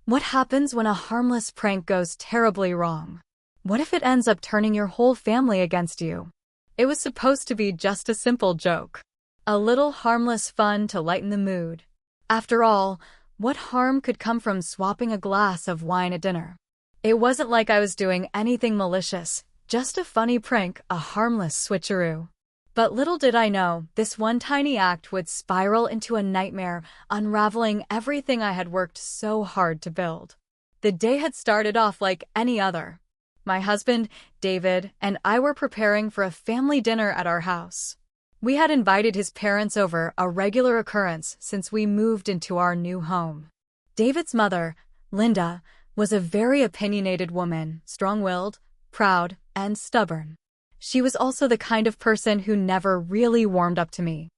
What happens when a harmless prank goes terribly wrong? What if it ends up turning your whole family against you? It was supposed to be just a simple joke. A little harmless fun to lighten the mood. After all, what harm could come from swapping a glass of wine at dinner? It wasn't like I was doing anything malicious, just a funny prank, a harmless switcheroo. But little did I know, this one tiny act would spiral into a nightmare, unraveling everything I had worked so hard to build. The day had started off like any other. My husband, David, and I were preparing for a family dinner at our house. We had invited his parents over, a regular occurrence since we moved into our new home. David's mother, Linda, was a very opinionated woman, strong-willed, proud, and stubborn. She was also the kind of person who never really warmed up to me.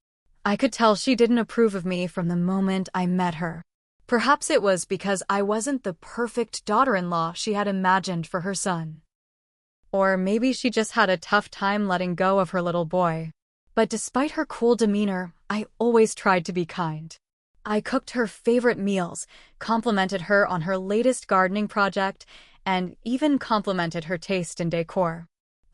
I could tell she didn't approve of me from the moment I met her. Perhaps it was because I wasn't the perfect daughter-in-law she had imagined for her son. Or maybe she just had a tough time letting go of her little boy. But despite her cool demeanor, I always tried to be kind. I cooked her favorite meals, complimented her on her latest gardening project, and even complimented her taste in decor.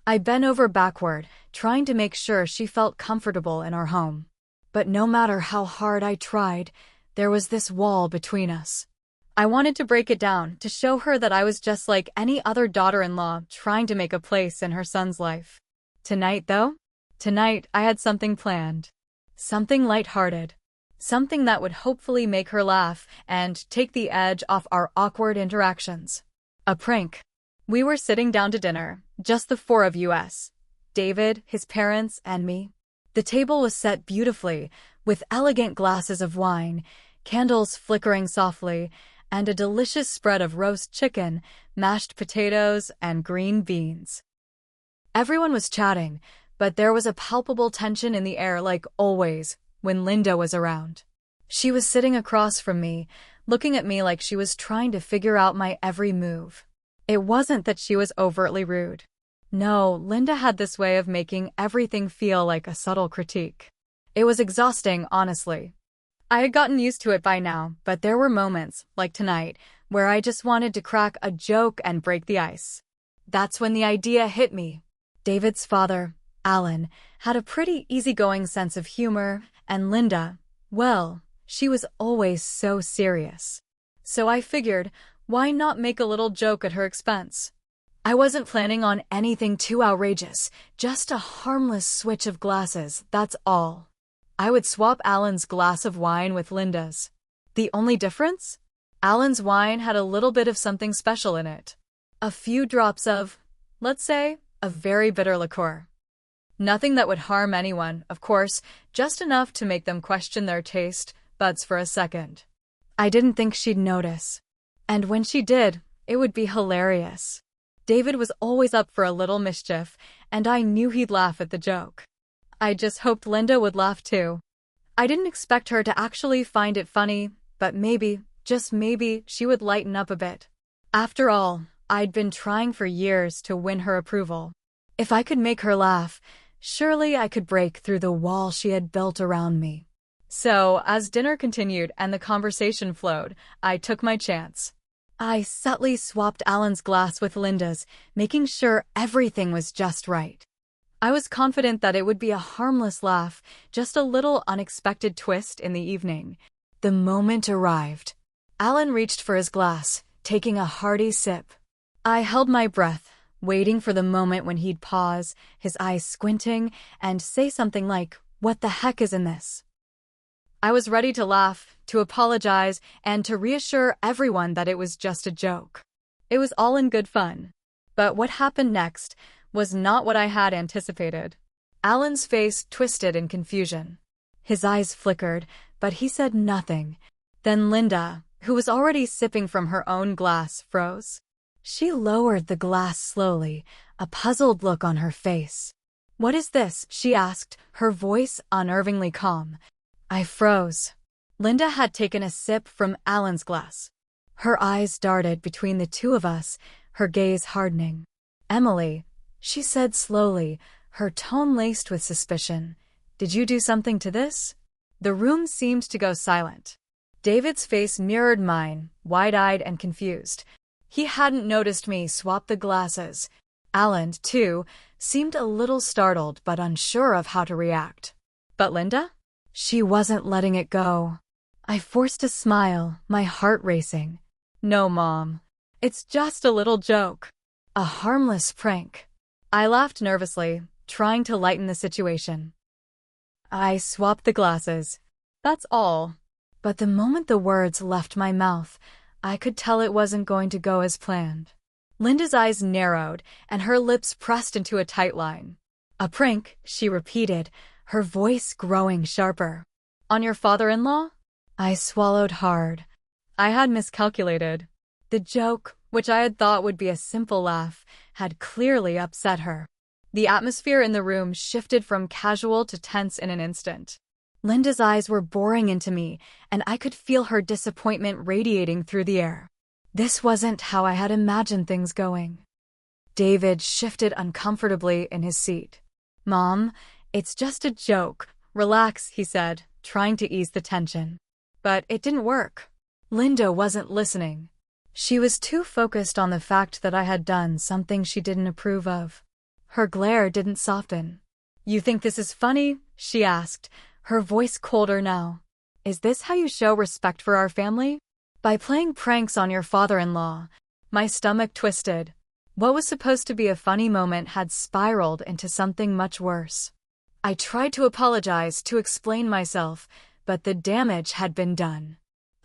I bent over backward, trying to make sure she felt comfortable in our home. But no matter how hard I tried, there was this wall between us. I wanted to break it down, to show her that I was just like any other daughter-in-law trying to make a place in her son's life. Tonight, though? Tonight, I had something planned. Something lighthearted. Something that would hopefully make her laugh and take the edge off our awkward interactions. A prank. We were sitting down to dinner, just the four of us. David, his parents, and me. The table was set beautifully, with elegant glasses of wine, candles flickering softly, and a delicious spread of roast chicken, mashed potatoes, and green beans. Everyone was chatting, but there was a palpable tension in the air like always when Linda was around. She was sitting across from me, looking at me like she was trying to figure out my every move. It wasn't that she was overtly rude. No, Linda had this way of making everything feel like a subtle critique. It was exhausting, honestly. I had gotten used to it by now, but there were moments, like tonight, where I just wanted to crack a joke and break the ice. That's when the idea hit me. David's father, Alan, had a pretty easygoing sense of humor, and Linda, well, she was always so serious. So I figured, why not make a little joke at her expense? I wasn't planning on anything too outrageous, just a harmless switch of glasses, that's all. I would swap Alan's glass of wine with Linda's. The only difference? Alan's wine had a little bit of something special in it. A few drops of, let's say, a very bitter liqueur. Nothing that would harm anyone, of course, just enough to make them question their taste buds for a second. I didn't think she'd notice. And when she did, it would be hilarious. David was always up for a little mischief, and I knew he'd laugh at the joke. I just hoped Linda would laugh too. I didn't expect her to actually find it funny, but maybe, just maybe, she would lighten up a bit. After all, I'd been trying for years to win her approval. If I could make her laugh, surely I could break through the wall she had built around me. So, as dinner continued and the conversation flowed, I took my chance. I subtly swapped Alan's glass with Linda's, making sure everything was just right. I was confident that it would be a harmless laugh, just a little unexpected twist in the evening. The moment arrived. Alan reached for his glass, taking a hearty sip. I held my breath, waiting for the moment when he'd pause, his eyes squinting, and say something like, "What the heck is in this?" I was ready to laugh, to apologize, and to reassure everyone that it was just a joke. It was all in good fun. But what happened next was not what I had anticipated. Alan's face twisted in confusion. His eyes flickered, but he said nothing. Then Linda, who was already sipping from her own glass, froze. She lowered the glass slowly, a puzzled look on her face. "What is this?" she asked, her voice unnervingly calm. I froze. Linda had taken a sip from Alan's glass. Her eyes darted between the two of us, her gaze hardening. "Emily," she said slowly, her tone laced with suspicion, "did you do something to this?" The room seemed to go silent. David's face mirrored mine, wide-eyed and confused. He hadn't noticed me swap the glasses. Alan, too, seemed a little startled but unsure of how to react. But Linda? She wasn't letting it go. I forced a smile, my heart racing. No, Mom. It's just a little joke. A harmless prank. I laughed nervously, trying to lighten the situation. I swapped the glasses. That's all. But the moment the words left my mouth, I could tell it wasn't going to go as planned. Linda's eyes narrowed, and her lips pressed into a tight line. A prank, she repeated, her voice growing sharper. On your father-in-law? I swallowed hard. I had miscalculated. The joke, which I had thought would be a simple laugh, had clearly upset her. The atmosphere in the room shifted from casual to tense in an instant. Linda's eyes were boring into me, and I could feel her disappointment radiating through the air. This wasn't how I had imagined things going. David shifted uncomfortably in his seat. Mom, it's just a joke. Relax, he said, trying to ease the tension. But it didn't work. Linda wasn't listening. She was too focused on the fact that I had done something she didn't approve of. Her glare didn't soften. You think this is funny? She asked, her voice colder now. Is this how you show respect for our family? By playing pranks on your father-in-law. My stomach twisted. What was supposed to be a funny moment had spiraled into something much worse. I tried to apologize, to explain myself, but the damage had been done.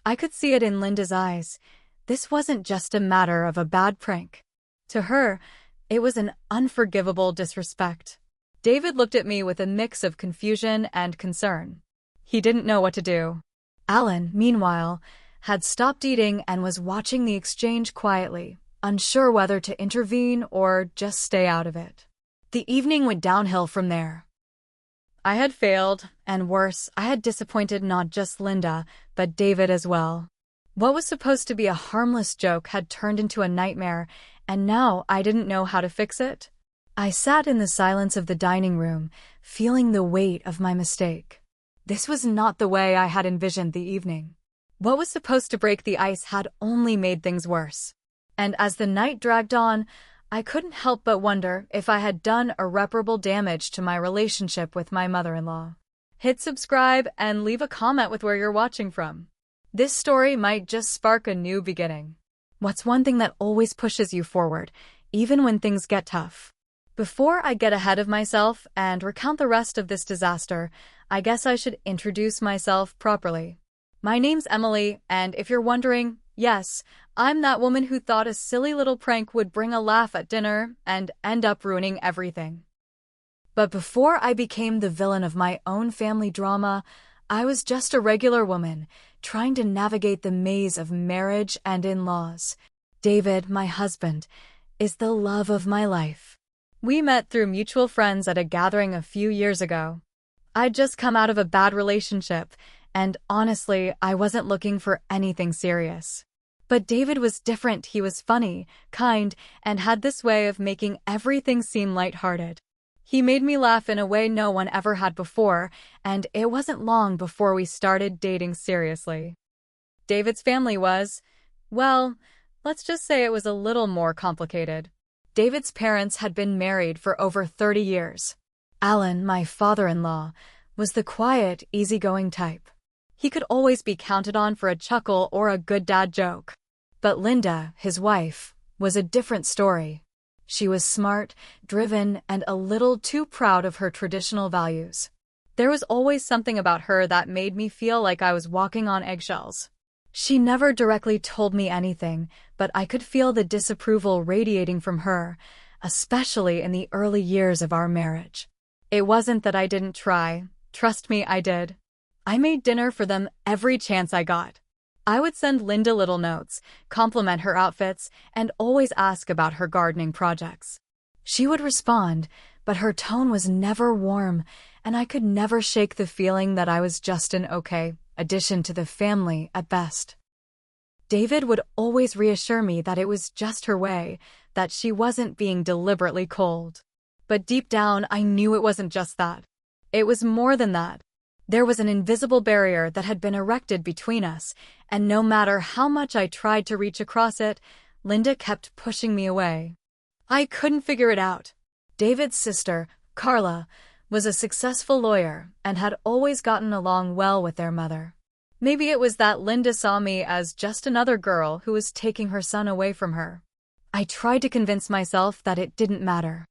I could see it in Linda's eyes. This wasn't just a matter of a bad prank. To her, it was an unforgivable disrespect. David looked at me with a mix of confusion and concern. He didn't know what to do. Alan, meanwhile, had stopped eating and was watching the exchange quietly, unsure whether to intervene or just stay out of it. The evening went downhill from there. I had failed, and worse, I had disappointed not just Linda, but David as well. What was supposed to be a harmless joke had turned into a nightmare, and now I didn't know how to fix it. I sat in the silence of the dining room, feeling the weight of my mistake. This was not the way I had envisioned the evening. What was supposed to break the ice had only made things worse. And as the night dragged on, I couldn't help but wonder if I had done irreparable damage to my relationship with my mother-in-law. Hit subscribe and leave a comment with where you're watching from. This story might just spark a new beginning. What's one thing that always pushes you forward, even when things get tough? Before I get ahead of myself and recount the rest of this disaster, I guess I should introduce myself properly. My name's Emily, and if you're wondering, yes, I'm that woman who thought a silly little prank would bring a laugh at dinner and end up ruining everything. But before I became the villain of my own family drama, I was just a regular woman, trying to navigate the maze of marriage and in-laws. David, my husband, is the love of my life. We met through mutual friends at a gathering a few years ago. I'd just come out of a bad relationship, and honestly, I wasn't looking for anything serious. But David was different. He was funny, kind, and had this way of making everything seem lighthearted. He made me laugh in a way no one ever had before, and it wasn't long before we started dating seriously. David's family was, well, let's just say it was a little more complicated. David's parents had been married for over 30 years. Alan, my father-in-law, was the quiet, easygoing type. He could always be counted on for a chuckle or a good dad joke. But Linda, his wife, was a different story. She was smart, driven, and a little too proud of her traditional values. There was always something about her that made me feel like I was walking on eggshells. She never directly told me anything, but I could feel the disapproval radiating from her, especially in the early years of our marriage. It wasn't that I didn't try. Trust me, I did. I made dinner for them every chance I got. I would send Linda little notes, compliment her outfits, and always ask about her gardening projects. She would respond, but her tone was never warm, and I could never shake the feeling that I was just an okay addition to the family at best. David would always reassure me that it was just her way, that she wasn't being deliberately cold. But deep down, I knew it wasn't just that. It was more than that. There was an invisible barrier that had been erected between us, and no matter how much I tried to reach across it, Linda kept pushing me away. I couldn't figure it out. David's sister, Carla, was a successful lawyer and had always gotten along well with their mother. Maybe it was that Linda saw me as just another girl who was taking her son away from her. I tried to convince myself that it didn't matter.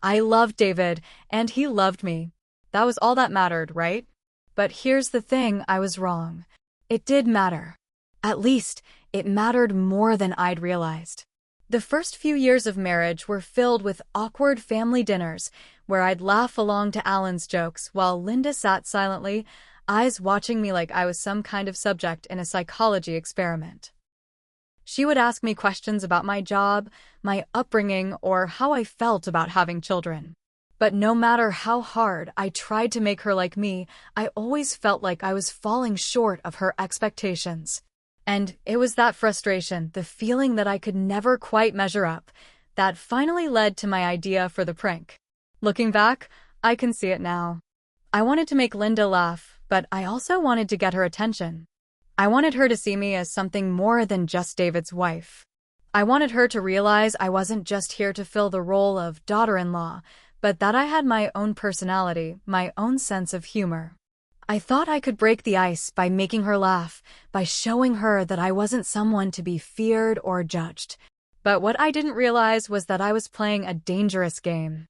I loved David, and he loved me. That was all that mattered, right? But here's the thing, I was wrong. It did matter. At least, it mattered more than I'd realized. The first few years of marriage were filled with awkward family dinners, where I'd laugh along to Alan's jokes while Linda sat silently, eyes watching me like I was some kind of subject in a psychology experiment. She would ask me questions about my job, my upbringing, or how I felt about having children. But no matter how hard I tried to make her like me, I always felt like I was falling short of her expectations. And it was that frustration, the feeling that I could never quite measure up, that finally led to my idea for the prank. Looking back, I can see it now. I wanted to make Linda laugh, but I also wanted to get her attention. I wanted her to see me as something more than just David's wife. I wanted her to realize I wasn't just here to fill the role of daughter-in-law, but that I had my own personality, my own sense of humor. I thought I could break the ice by making her laugh, by showing her that I wasn't someone to be feared or judged. But what I didn't realize was that I was playing a dangerous game.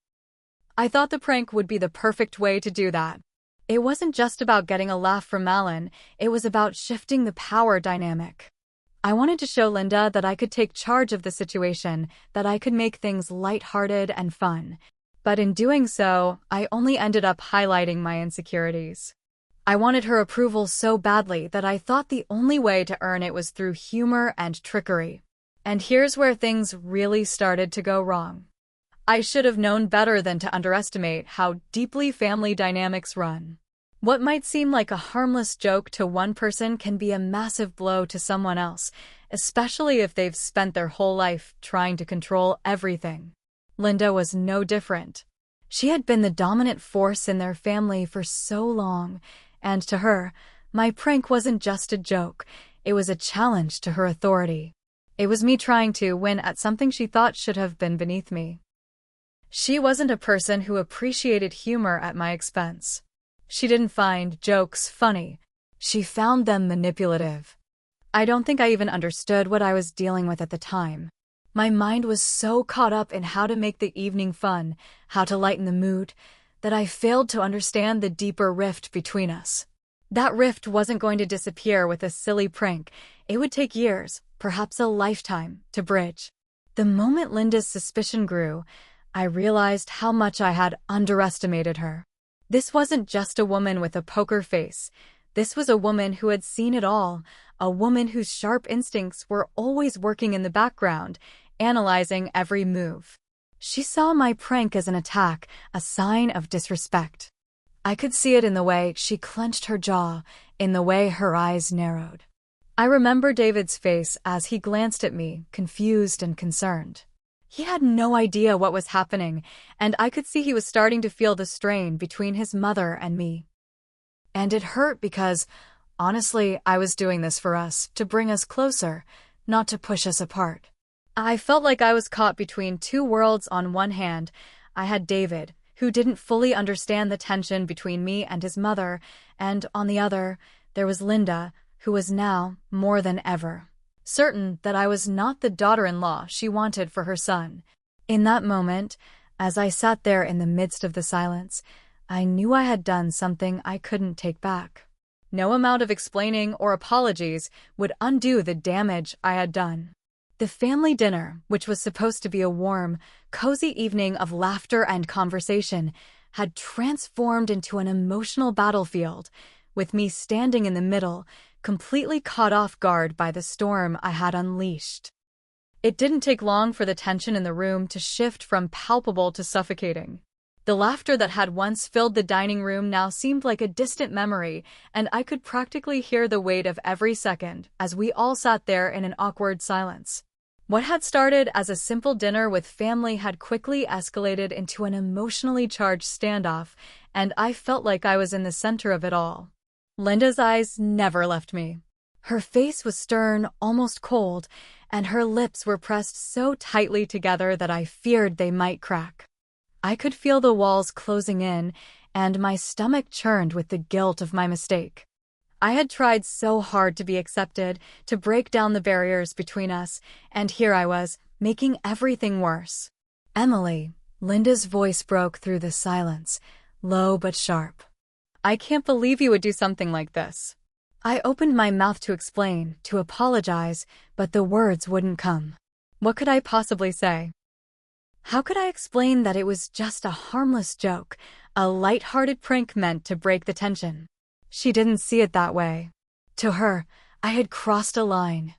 I thought the prank would be the perfect way to do that. It wasn't just about getting a laugh from Alan, it was about shifting the power dynamic. I wanted to show Linda that I could take charge of the situation, that I could make things lighthearted and fun. But in doing so, I only ended up highlighting my insecurities. I wanted her approval so badly that I thought the only way to earn it was through humor and trickery. And here's where things really started to go wrong. I should have known better than to underestimate how deeply family dynamics run. What might seem like a harmless joke to one person can be a massive blow to someone else, especially if they've spent their whole life trying to control everything. Linda was no different. She had been the dominant force in their family for so long, and to her, my prank wasn't just a joke, it was a challenge to her authority. It was me trying to win at something she thought should have been beneath me. She wasn't a person who appreciated humor at my expense. She didn't find jokes funny. She found them manipulative. I don't think I even understood what I was dealing with at the time. My mind was so caught up in how to make the evening fun, how to lighten the mood, that I failed to understand the deeper rift between us. That rift wasn't going to disappear with a silly prank. It would take years, perhaps a lifetime, to bridge. The moment Linda's suspicion grew, I realized how much I had underestimated her. This wasn't just a woman with a poker face. This was a woman who had seen it all, a woman whose sharp instincts were always working in the background, analyzing every move. She saw my prank as an attack, a sign of disrespect. I could see it in the way she clenched her jaw, in the way her eyes narrowed. I remember David's face as he glanced at me, confused and concerned. He had no idea what was happening, and I could see he was starting to feel the strain between his mother and me. And it hurt because, honestly, I was doing this for us, to bring us closer, not to push us apart. I felt like I was caught between two worlds. On one hand, I had David, who didn't fully understand the tension between me and his mother, and on the other, there was Linda, who was now, more than ever, certain that I was not the daughter-in-law she wanted for her son. In that moment, as I sat there in the midst of the silence, I knew I had done something I couldn't take back. No amount of explaining or apologies would undo the damage I had done. The family dinner, which was supposed to be a warm, cozy evening of laughter and conversation, had transformed into an emotional battlefield, with me standing in the middle, completely caught off guard by the storm I had unleashed. It didn't take long for the tension in the room to shift from palpable to suffocating. The laughter that had once filled the dining room now seemed like a distant memory, and I could practically hear the weight of every second as we all sat there in an awkward silence. What had started as a simple dinner with family had quickly escalated into an emotionally charged standoff, and I felt like I was in the center of it all. Linda's eyes never left me. Her face was stern, almost cold, and her lips were pressed so tightly together that I feared they might crack. I could feel the walls closing in, and my stomach churned with the guilt of my mistake. I had tried so hard to be accepted, to break down the barriers between us, and here I was, making everything worse. Emily, Linda's voice broke through the silence, low but sharp. I can't believe you would do something like this. I opened my mouth to explain, to apologize, but the words wouldn't come. What could I possibly say? How could I explain that it was just a harmless joke, a light-hearted prank meant to break the tension? She didn't see it that way. To her, I had crossed a line.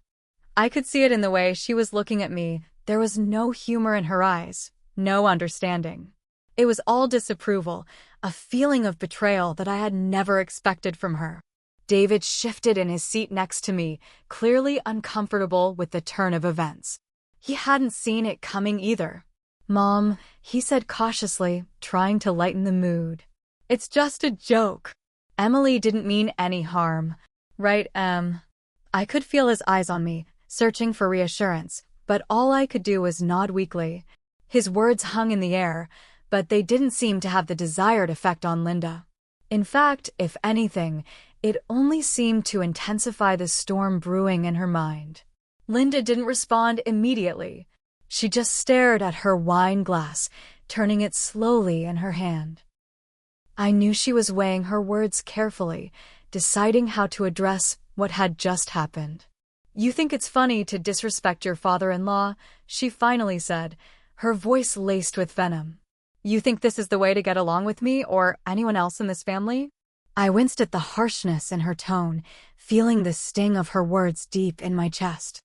I could see it in the way she was looking at me. There was no humor in her eyes, no understanding. It was all disapproval, a feeling of betrayal that I had never expected from her. David shifted in his seat next to me, clearly uncomfortable with the turn of events. He hadn't seen it coming either. "Mom," he said cautiously, trying to lighten the mood. "It's just a joke. Emily didn't mean any harm. Right, Em?" I could feel his eyes on me, searching for reassurance, but all I could do was nod weakly. His words hung in the air, but they didn't seem to have the desired effect on Linda. In fact, if anything, it only seemed to intensify the storm brewing in her mind. Linda didn't respond immediately. She just stared at her wine glass, turning it slowly in her hand. I knew she was weighing her words carefully, deciding how to address what had just happened. "You think it's funny to disrespect your father-in-law?" she finally said, her voice laced with venom. "You think this is the way to get along with me or anyone else in this family?" I winced at the harshness in her tone, feeling the sting of her words deep in my chest.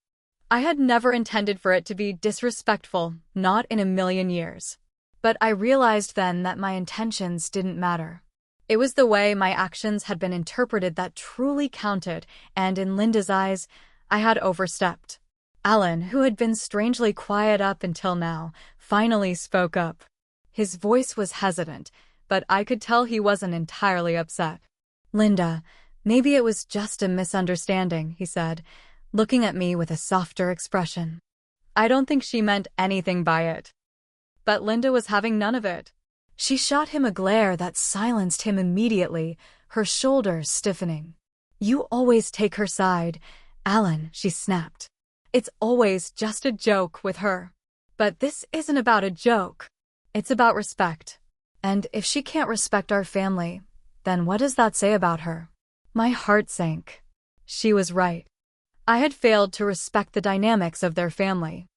I had never intended for it to be disrespectful, not in a million years. But I realized then that my intentions didn't matter. It was the way my actions had been interpreted that truly counted, and in Linda's eyes, I had overstepped. Alan, who had been strangely quiet up until now, finally spoke up. His voice was hesitant, but I could tell he wasn't entirely upset. "Linda, maybe it was just a misunderstanding," he said, looking at me with a softer expression. I don't think she meant anything by it. But Linda was having none of it. She shot him a glare that silenced him immediately, her shoulders stiffening. "You always take her side, Alan," she snapped. "It's always just a joke with her. But this isn't about a joke. It's about respect. And if she can't respect our family, then what does that say about her?" My heart sank. She was right. I had failed to respect the dynamics of their family.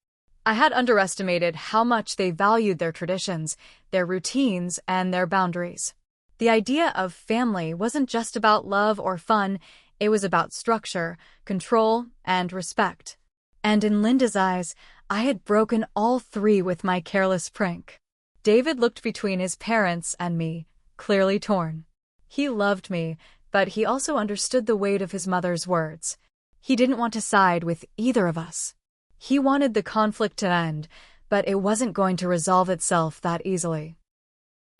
I had underestimated how much they valued their traditions, their routines, and their boundaries. The idea of family wasn't just about love or fun, it was about structure, control, and respect. And in Linda's eyes, I had broken all three with my careless prank. David looked between his parents and me, clearly torn. He loved me, but he also understood the weight of his mother's words. He didn't want to side with either of us. He wanted the conflict to end, but it wasn't going to resolve itself that easily.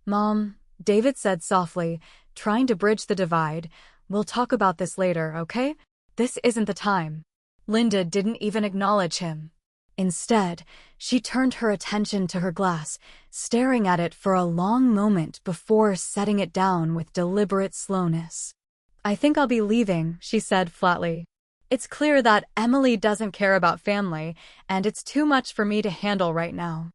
"Mom," David said softly, trying to bridge the divide, "we'll talk about this later, okay? This isn't the time." Linda didn't even acknowledge him. Instead, she turned her attention to her glass, staring at it for a long moment before setting it down with deliberate slowness. "I think I'll be leaving," she said flatly. "It's clear that Emily doesn't care about family, and it's too much for me to handle right now."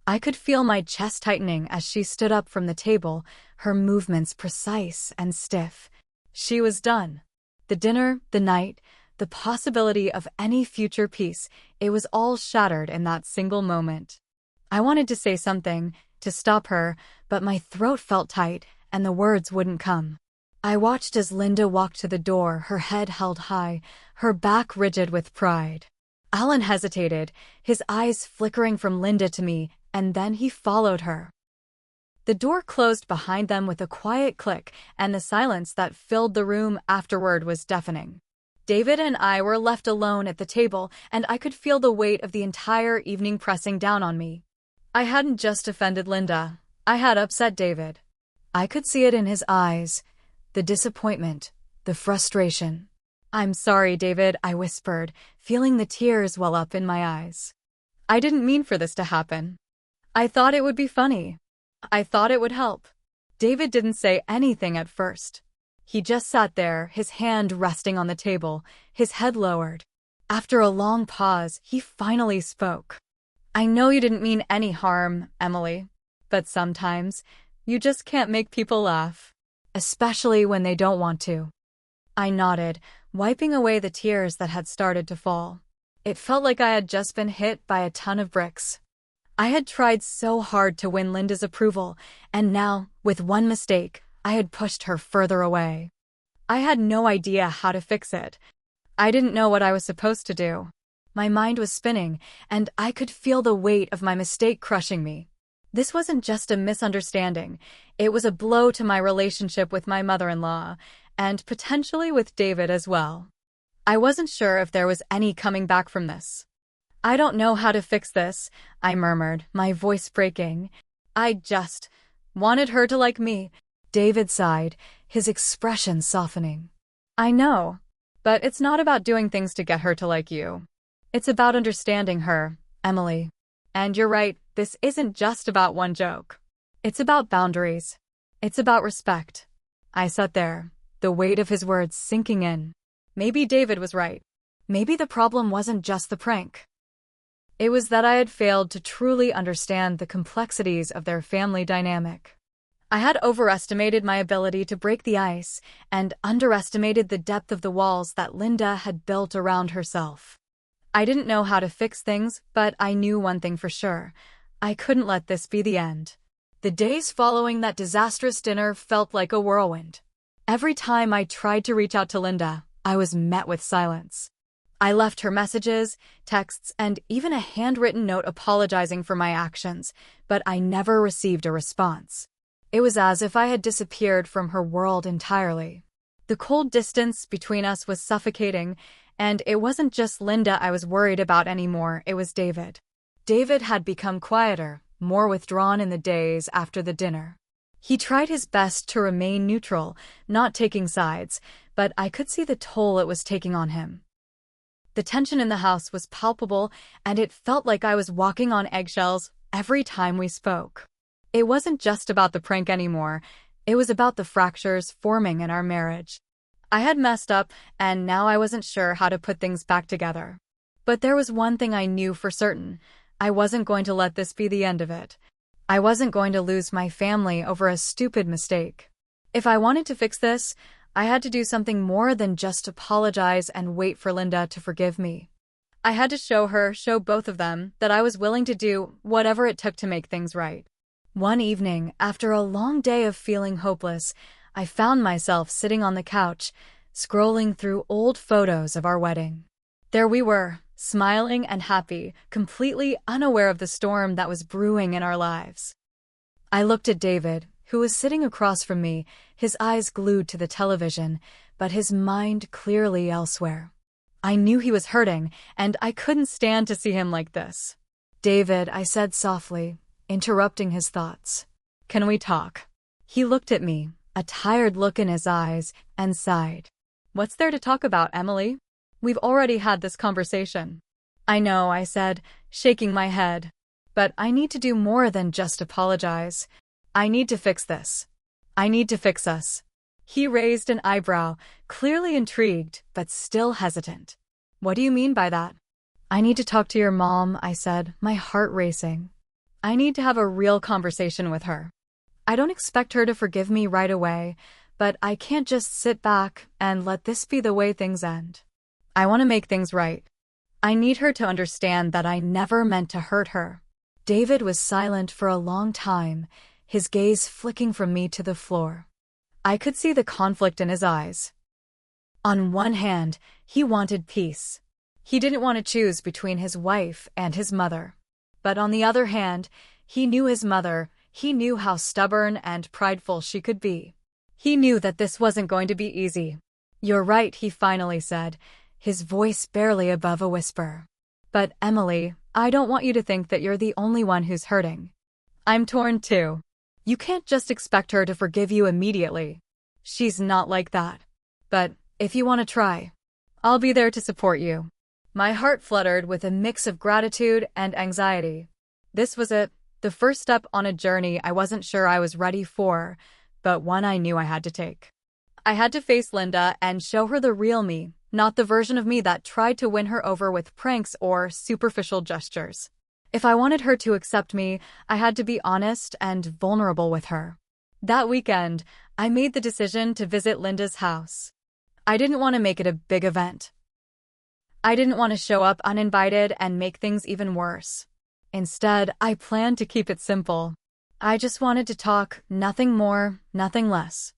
I could feel my chest tightening as she stood up from the table, her movements precise and stiff. She was done. The dinner, the night, the possibility of any future peace, it was all shattered in that single moment. I wanted to say something, to stop her, but my throat felt tight, and the words wouldn't come. I watched as Linda walked to the door, her head held high, her back rigid with pride. Alan hesitated, his eyes flickering from Linda to me, and then he followed her. The door closed behind them with a quiet click, and the silence that filled the room afterward was deafening. David and I were left alone at the table, and I could feel the weight of the entire evening pressing down on me. I hadn't just offended Linda. I had upset David. I could see it in his eyes, the disappointment, the frustration. "I'm sorry, David," I whispered, feeling the tears well up in my eyes. "I didn't mean for this to happen. I thought it would be funny. I thought it would help." David didn't say anything at first. He just sat there, his hand resting on the table, his head lowered. After a long pause, he finally spoke. "I know you didn't mean any harm, Emily, but sometimes you just can't make people laugh, especially when they don't want to." I nodded, wiping away the tears that had started to fall. It felt like I had just been hit by a ton of bricks. I had tried so hard to win Linda's approval, and now, with one mistake, I had pushed her further away. I had no idea how to fix it. I didn't know what I was supposed to do. My mind was spinning, and I could feel the weight of my mistake crushing me. This wasn't just a misunderstanding. It was a blow to my relationship with my mother-in-law, and potentially with David as well. I wasn't sure if there was any coming back from this. "I don't know how to fix this," I murmured, my voice breaking. "I just wanted her to like me." David sighed, his expression softening. "I know, but it's not about doing things to get her to like you. It's about understanding her, Emily. And you're right, this isn't just about one joke. It's about boundaries. It's about respect." I sat there, the weight of his words sinking in. Maybe David was right. Maybe the problem wasn't just the prank. It was that I had failed to truly understand the complexities of their family dynamic. I had overestimated my ability to break the ice and underestimated the depth of the walls that Linda had built around herself. I didn't know how to fix things, but I knew one thing for sure. I couldn't let this be the end. The days following that disastrous dinner felt like a whirlwind. Every time I tried to reach out to Linda, I was met with silence. I left her messages, texts, and even a handwritten note apologizing for my actions, but I never received a response. It was as if I had disappeared from her world entirely. The cold distance between us was suffocating, and it wasn't just Linda I was worried about anymore, it was David. David had become quieter, more withdrawn in the days after the dinner. He tried his best to remain neutral, not taking sides, but I could see the toll it was taking on him. The tension in the house was palpable, and it felt like I was walking on eggshells every time we spoke. It wasn't just about the prank anymore, it was about the fractures forming in our marriage. I had messed up, and now I wasn't sure how to put things back together. But there was one thing I knew for certain. I wasn't going to let this be the end of it. I wasn't going to lose my family over a stupid mistake. If I wanted to fix this, I had to do something more than just apologize and wait for Linda to forgive me. I had to show both of them, that I was willing to do whatever it took to make things right. One evening, after a long day of feeling hopeless, I found myself sitting on the couch, scrolling through old photos of our wedding. There we were, smiling and happy, completely unaware of the storm that was brewing in our lives. I looked at David, who was sitting across from me, his eyes glued to the television, but his mind clearly elsewhere. I knew he was hurting, and I couldn't stand to see him like this. "David," I said softly, interrupting his thoughts. "Can we talk?" He looked at me, a tired look in his eyes, and sighed. "What's there to talk about, Emily? We've already had this conversation." "I know," I said, shaking my head. "But I need to do more than just apologize. I need to fix this. I need to fix us." He raised an eyebrow, clearly intrigued, but still hesitant. "What do you mean by that?" "I need to talk to your mom," I said, my heart racing. "I need to have a real conversation with her. I don't expect her to forgive me right away, but I can't just sit back and let this be the way things end. I want to make things right. I need her to understand that I never meant to hurt her." David was silent for a long time, his gaze flicking from me to the floor. I could see the conflict in his eyes. On one hand, he wanted peace. He didn't want to choose between his wife and his mother. But on the other hand, he knew his mother. He knew how stubborn and prideful she could be. He knew that this wasn't going to be easy. "You're right," he finally said, his voice barely above a whisper. "But Emily, I don't want you to think that you're the only one who's hurting. I'm torn too. You can't just expect her to forgive you immediately. She's not like that. But if you want to try, I'll be there to support you." My heart fluttered with a mix of gratitude and anxiety. This was the first step on a journey I wasn't sure I was ready for, but one I knew I had to take. I had to face Linda and show her the real me, not the version of me that tried to win her over with pranks or superficial gestures. If I wanted her to accept me, I had to be honest and vulnerable with her. That weekend, I made the decision to visit Linda's house. I didn't want to make it a big event. I didn't want to show up uninvited and make things even worse. Instead, I planned to keep it simple. I just wanted to talk, nothing more, nothing less.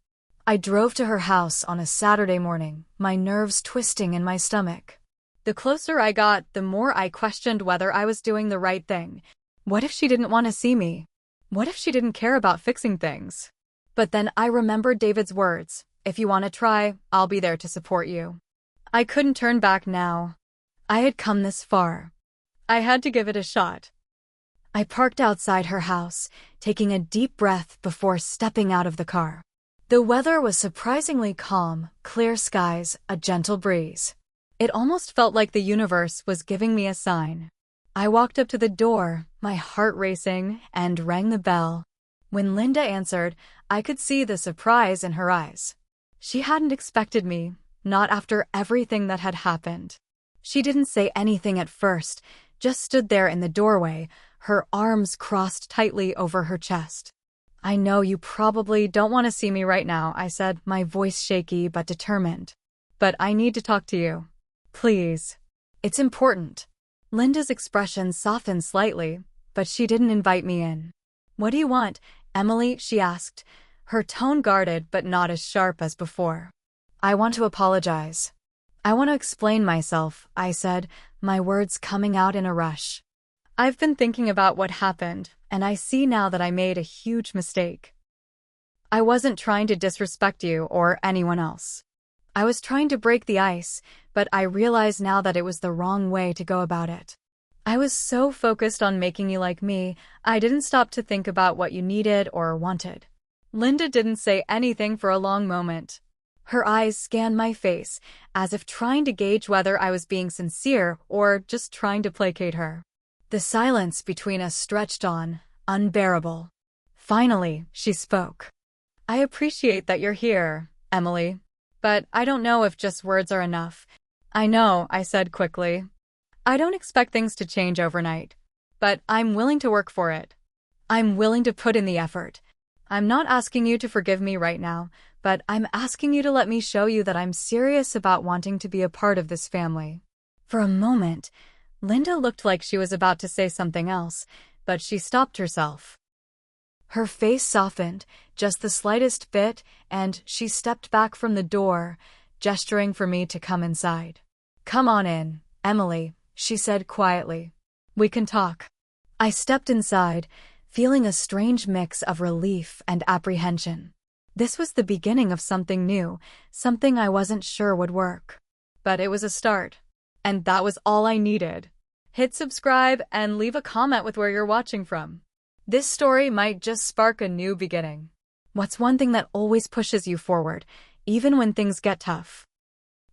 I drove to her house on a Saturday morning, my nerves twisting in my stomach. The closer I got, the more I questioned whether I was doing the right thing. What if she didn't want to see me? What if she didn't care about fixing things? But then I remembered David's words, "If you want to try, I'll be there to support you." I couldn't turn back now. I had come this far. I had to give it a shot. I parked outside her house, taking a deep breath before stepping out of the car. The weather was surprisingly calm, clear skies, a gentle breeze. It almost felt like the universe was giving me a sign. I walked up to the door, my heart racing, and rang the bell. When Linda answered, I could see the surprise in her eyes. She hadn't expected me, not after everything that had happened. She didn't say anything at first, just stood there in the doorway, her arms crossed tightly over her chest. "I know you probably don't want to see me right now," I said, my voice shaky but determined. "But I need to talk to you. Please. It's important." Linda's expression softened slightly, but she didn't invite me in. "What do you want, Emily?" she asked, her tone guarded but not as sharp as before. "I want to apologize. I want to explain myself," I said, my words coming out in a rush. "I've been thinking about what happened, and I see now that I made a huge mistake. I wasn't trying to disrespect you or anyone else. I was trying to break the ice, but I realize now that it was the wrong way to go about it. I was so focused on making you like me, I didn't stop to think about what you needed or wanted." Linda didn't say anything for a long moment. Her eyes scanned my face, as if trying to gauge whether I was being sincere or just trying to placate her. The silence between us stretched on, unbearable. Finally, she spoke. "I appreciate that you're here, Emily. But I don't know if just words are enough." "I know," I said quickly. "I don't expect things to change overnight. But I'm willing to work for it. I'm willing to put in the effort. I'm not asking you to forgive me right now, but I'm asking you to let me show you that I'm serious about wanting to be a part of this family." For a moment, Linda looked like she was about to say something else, but she stopped herself. Her face softened, just the slightest bit, and she stepped back from the door, gesturing for me to come inside. "Come on in, Emily," she said quietly. "We can talk." I stepped inside, feeling a strange mix of relief and apprehension. This was the beginning of something new, something I wasn't sure would work. But it was a start. And that was all I needed. Hit subscribe and leave a comment with where you're watching from. This story might just spark a new beginning. What's one thing that always pushes you forward, even when things get tough?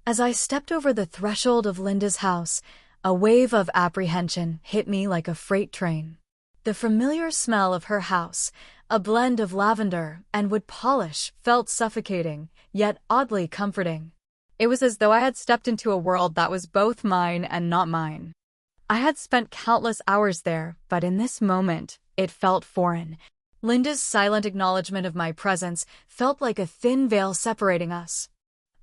As I stepped over the threshold of Linda's house, a wave of apprehension hit me like a freight train. The familiar smell of her house, a blend of lavender and wood polish, felt suffocating, yet oddly comforting. It was as though I had stepped into a world that was both mine and not mine. I had spent countless hours there, but in this moment, it felt foreign. Linda's silent acknowledgement of my presence felt like a thin veil separating us.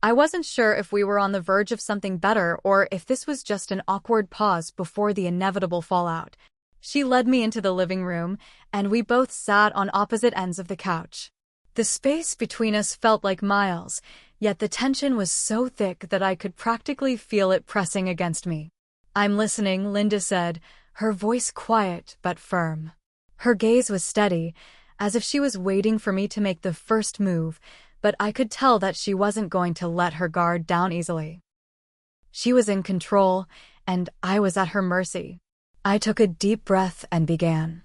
I wasn't sure if we were on the verge of something better or if this was just an awkward pause before the inevitable fallout. She led me into the living room, and we both sat on opposite ends of the couch. The space between us felt like miles, yet the tension was so thick that I could practically feel it pressing against me. "I'm listening," Linda said, her voice quiet but firm. Her gaze was steady, as if she was waiting for me to make the first move, but I could tell that she wasn't going to let her guard down easily. She was in control, and I was at her mercy. I took a deep breath and began.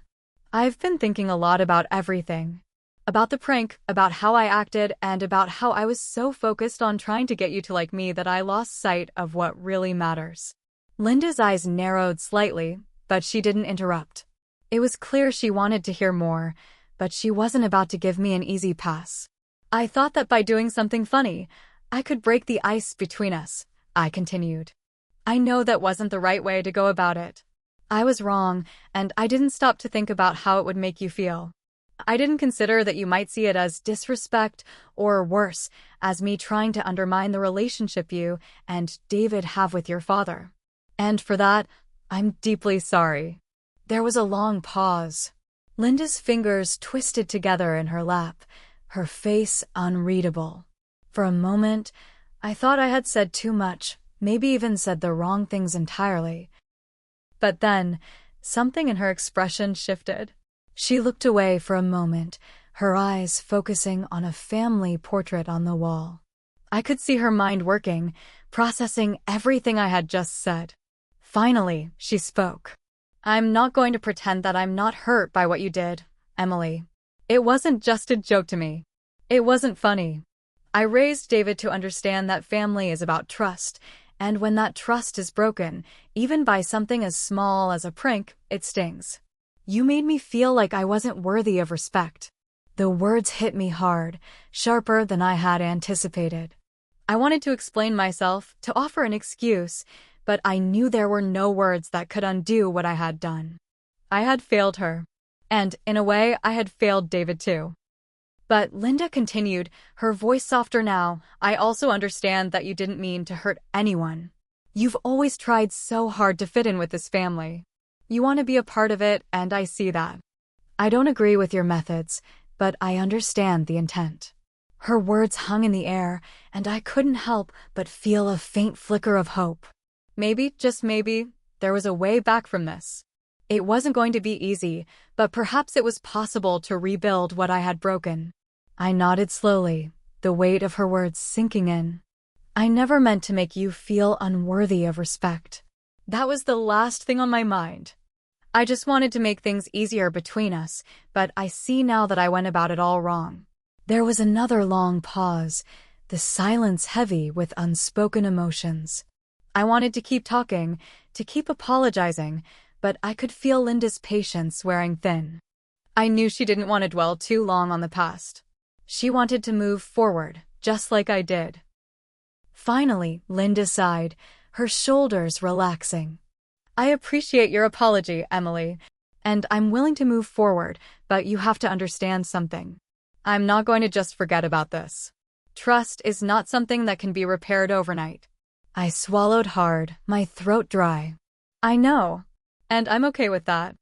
I've been thinking a lot about everything. About the prank, about how I acted, and about how I was so focused on trying to get you to like me that I lost sight of what really matters. Linda's eyes narrowed slightly, but she didn't interrupt. It was clear she wanted to hear more, but she wasn't about to give me an easy pass. I thought that by doing something funny, I could break the ice between us, I continued. I know that wasn't the right way to go about it. I was wrong, and I didn't stop to think about how it would make you feel. I didn't consider that you might see it as disrespect, or worse, as me trying to undermine the relationship you and David have with your father. And for that, I'm deeply sorry. There was a long pause. Linda's fingers twisted together in her lap, her face unreadable. For a moment, I thought I had said too much, maybe even said the wrong things entirely. But then, something in her expression shifted. She looked away for a moment, her eyes focusing on a family portrait on the wall. I could see her mind working, processing everything I had just said. Finally, she spoke. I'm not going to pretend that I'm not hurt by what you did, Emily. It wasn't just a joke to me. It wasn't funny. I raised David to understand that family is about trust, and when that trust is broken, even by something as small as a prank, it stings. You made me feel like I wasn't worthy of respect. The words hit me hard, sharper than I had anticipated. I wanted to explain myself, to offer an excuse, but I knew there were no words that could undo what I had done. I had failed her. And, in a way, I had failed David too. But Linda continued, her voice softer now, I also understand that you didn't mean to hurt anyone. You've always tried so hard to fit in with this family. You want to be a part of it, and I see that. I don't agree with your methods, but I understand the intent. Her words hung in the air, and I couldn't help but feel a faint flicker of hope. Maybe, just maybe, there was a way back from this. It wasn't going to be easy, but perhaps it was possible to rebuild what I had broken. I nodded slowly, the weight of her words sinking in. I never meant to make you feel unworthy of respect. That was the last thing on my mind. I just wanted to make things easier between us, but I see now that I went about it all wrong. There was another long pause, the silence heavy with unspoken emotions. I wanted to keep talking, to keep apologizing, but I could feel Linda's patience wearing thin. I knew she didn't want to dwell too long on the past. She wanted to move forward, just like I did. Finally, Linda sighed, her shoulders relaxing. I appreciate your apology, Emily, and I'm willing to move forward, but you have to understand something. I'm not going to just forget about this. Trust is not something that can be repaired overnight. I swallowed hard, my throat dry. I know, and I'm okay with that.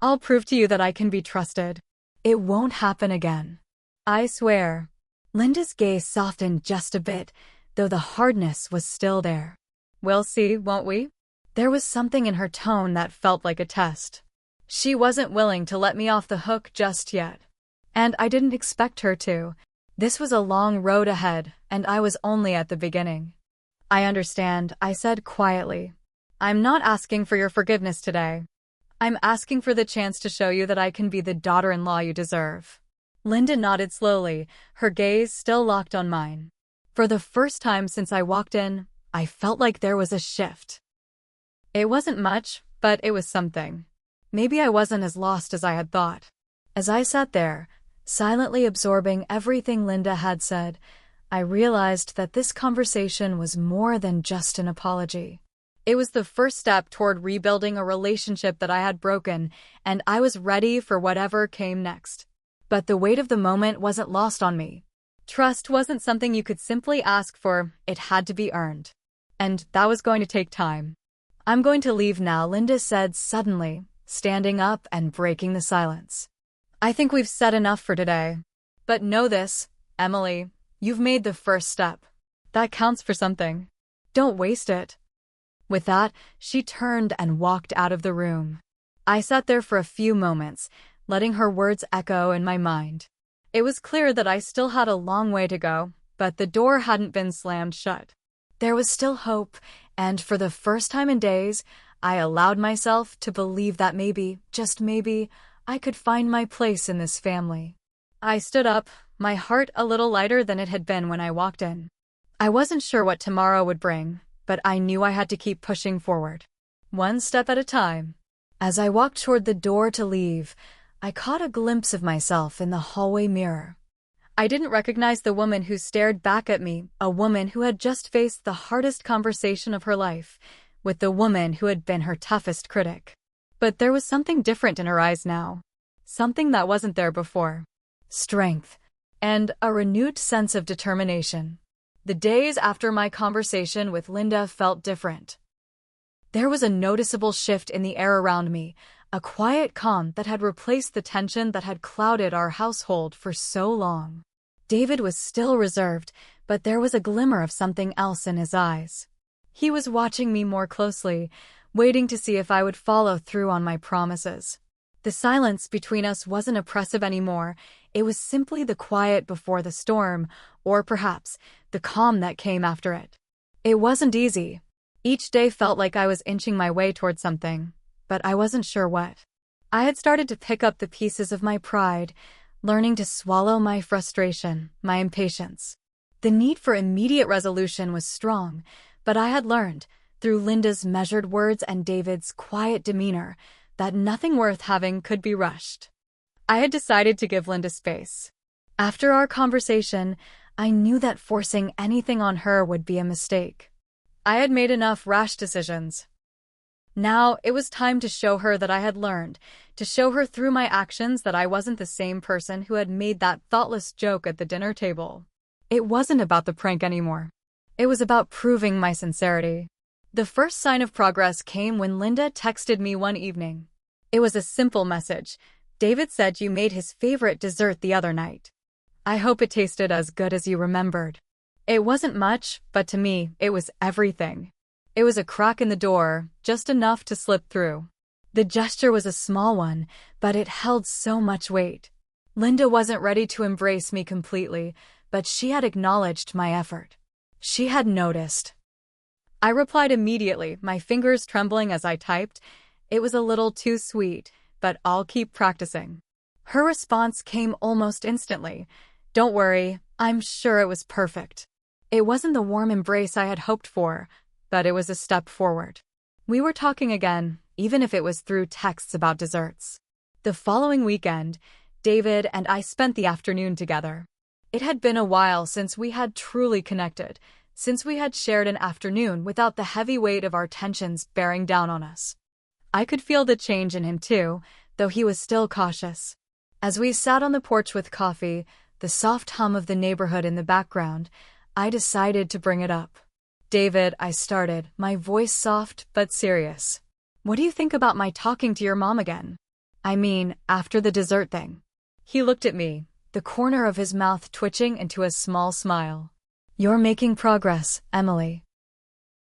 I'll prove to you that I can be trusted. It won't happen again. I swear. Linda's gaze softened just a bit, though the hardness was still there. We'll see, won't we? There was something in her tone that felt like a test. She wasn't willing to let me off the hook just yet. And I didn't expect her to. This was a long road ahead, and I was only at the beginning. I understand, I said quietly. I'm not asking for your forgiveness today. I'm asking for the chance to show you that I can be the daughter-in-law you deserve. Linda nodded slowly, her gaze still locked on mine. For the first time since I walked in, I felt like there was a shift. It wasn't much, but it was something. Maybe I wasn't as lost as I had thought. As I sat there, silently absorbing everything Linda had said, I realized that this conversation was more than just an apology. It was the first step toward rebuilding a relationship that I had broken, and I was ready for whatever came next. But the weight of the moment wasn't lost on me. Trust wasn't something you could simply ask for, it had to be earned. And that was going to take time. I'm going to leave now, Linda said suddenly, standing up and breaking the silence. I think we've said enough for today. But know this, Emily, you've made the first step. That counts for something. Don't waste it. With that, she turned and walked out of the room. I sat there for a few moments, letting her words echo in my mind. It was clear that I still had a long way to go, but the door hadn't been slammed shut. There was still hope, and for the first time in days, I allowed myself to believe that maybe, just maybe, I could find my place in this family. I stood up, my heart a little lighter than it had been when I walked in. I wasn't sure what tomorrow would bring, but I knew I had to keep pushing forward, one step at a time. As I walked toward the door to leave, I caught a glimpse of myself in the hallway mirror. I didn't recognize the woman who stared back at me, a woman who had just faced the hardest conversation of her life, with the woman who had been her toughest critic. But there was something different in her eyes now. Something that wasn't there before. Strength. And a renewed sense of determination. The days after my conversation with Linda felt different. There was a noticeable shift in the air around me, a quiet calm that had replaced the tension that had clouded our household for so long. David was still reserved, but there was a glimmer of something else in his eyes. He was watching me more closely, waiting to see if I would follow through on my promises. The silence between us wasn't oppressive anymore, it was simply the quiet before the storm, or perhaps the calm that came after it. It wasn't easy. Each day felt like I was inching my way toward something, but I wasn't sure what. I had started to pick up the pieces of my pride, learning to swallow my frustration, my impatience. The need for immediate resolution was strong, but I had learned, through Linda's measured words and David's quiet demeanor, that nothing worth having could be rushed. I had decided to give Linda space. After our conversation, I knew that forcing anything on her would be a mistake. I had made enough rash decisions. Now it was time to show her that I had learned, to show her through my actions that I wasn't the same person who had made that thoughtless joke at the dinner table. It wasn't about the prank anymore. It was about proving my sincerity. The first sign of progress came when Linda texted me one evening. It was a simple message. David said you made his favorite dessert the other night. I hope it tasted as good as you remembered. It wasn't much, but to me, it was everything. It was a crack in the door, just enough to slip through. The gesture was a small one, but it held so much weight. Linda wasn't ready to embrace me completely, but she had acknowledged my effort. She had noticed. I replied immediately, my fingers trembling as I typed. It was a little too sweet, but I'll keep practicing. Her response came almost instantly. Don't worry, I'm sure it was perfect. It wasn't the warm embrace I had hoped for, but it was a step forward. We were talking again, even if it was through texts about desserts. The following weekend, David and I spent the afternoon together. It had been a while since we had truly connected, since we had shared an afternoon without the heavy weight of our tensions bearing down on us. I could feel the change in him too, though he was still cautious. As we sat on the porch with coffee, the soft hum of the neighborhood in the background, I decided to bring it up. David, I started, my voice soft but serious. What do you think about my talking to your mom again? I mean, after the dessert thing. He looked at me, the corner of his mouth twitching into a small smile. You're making progress, Emily.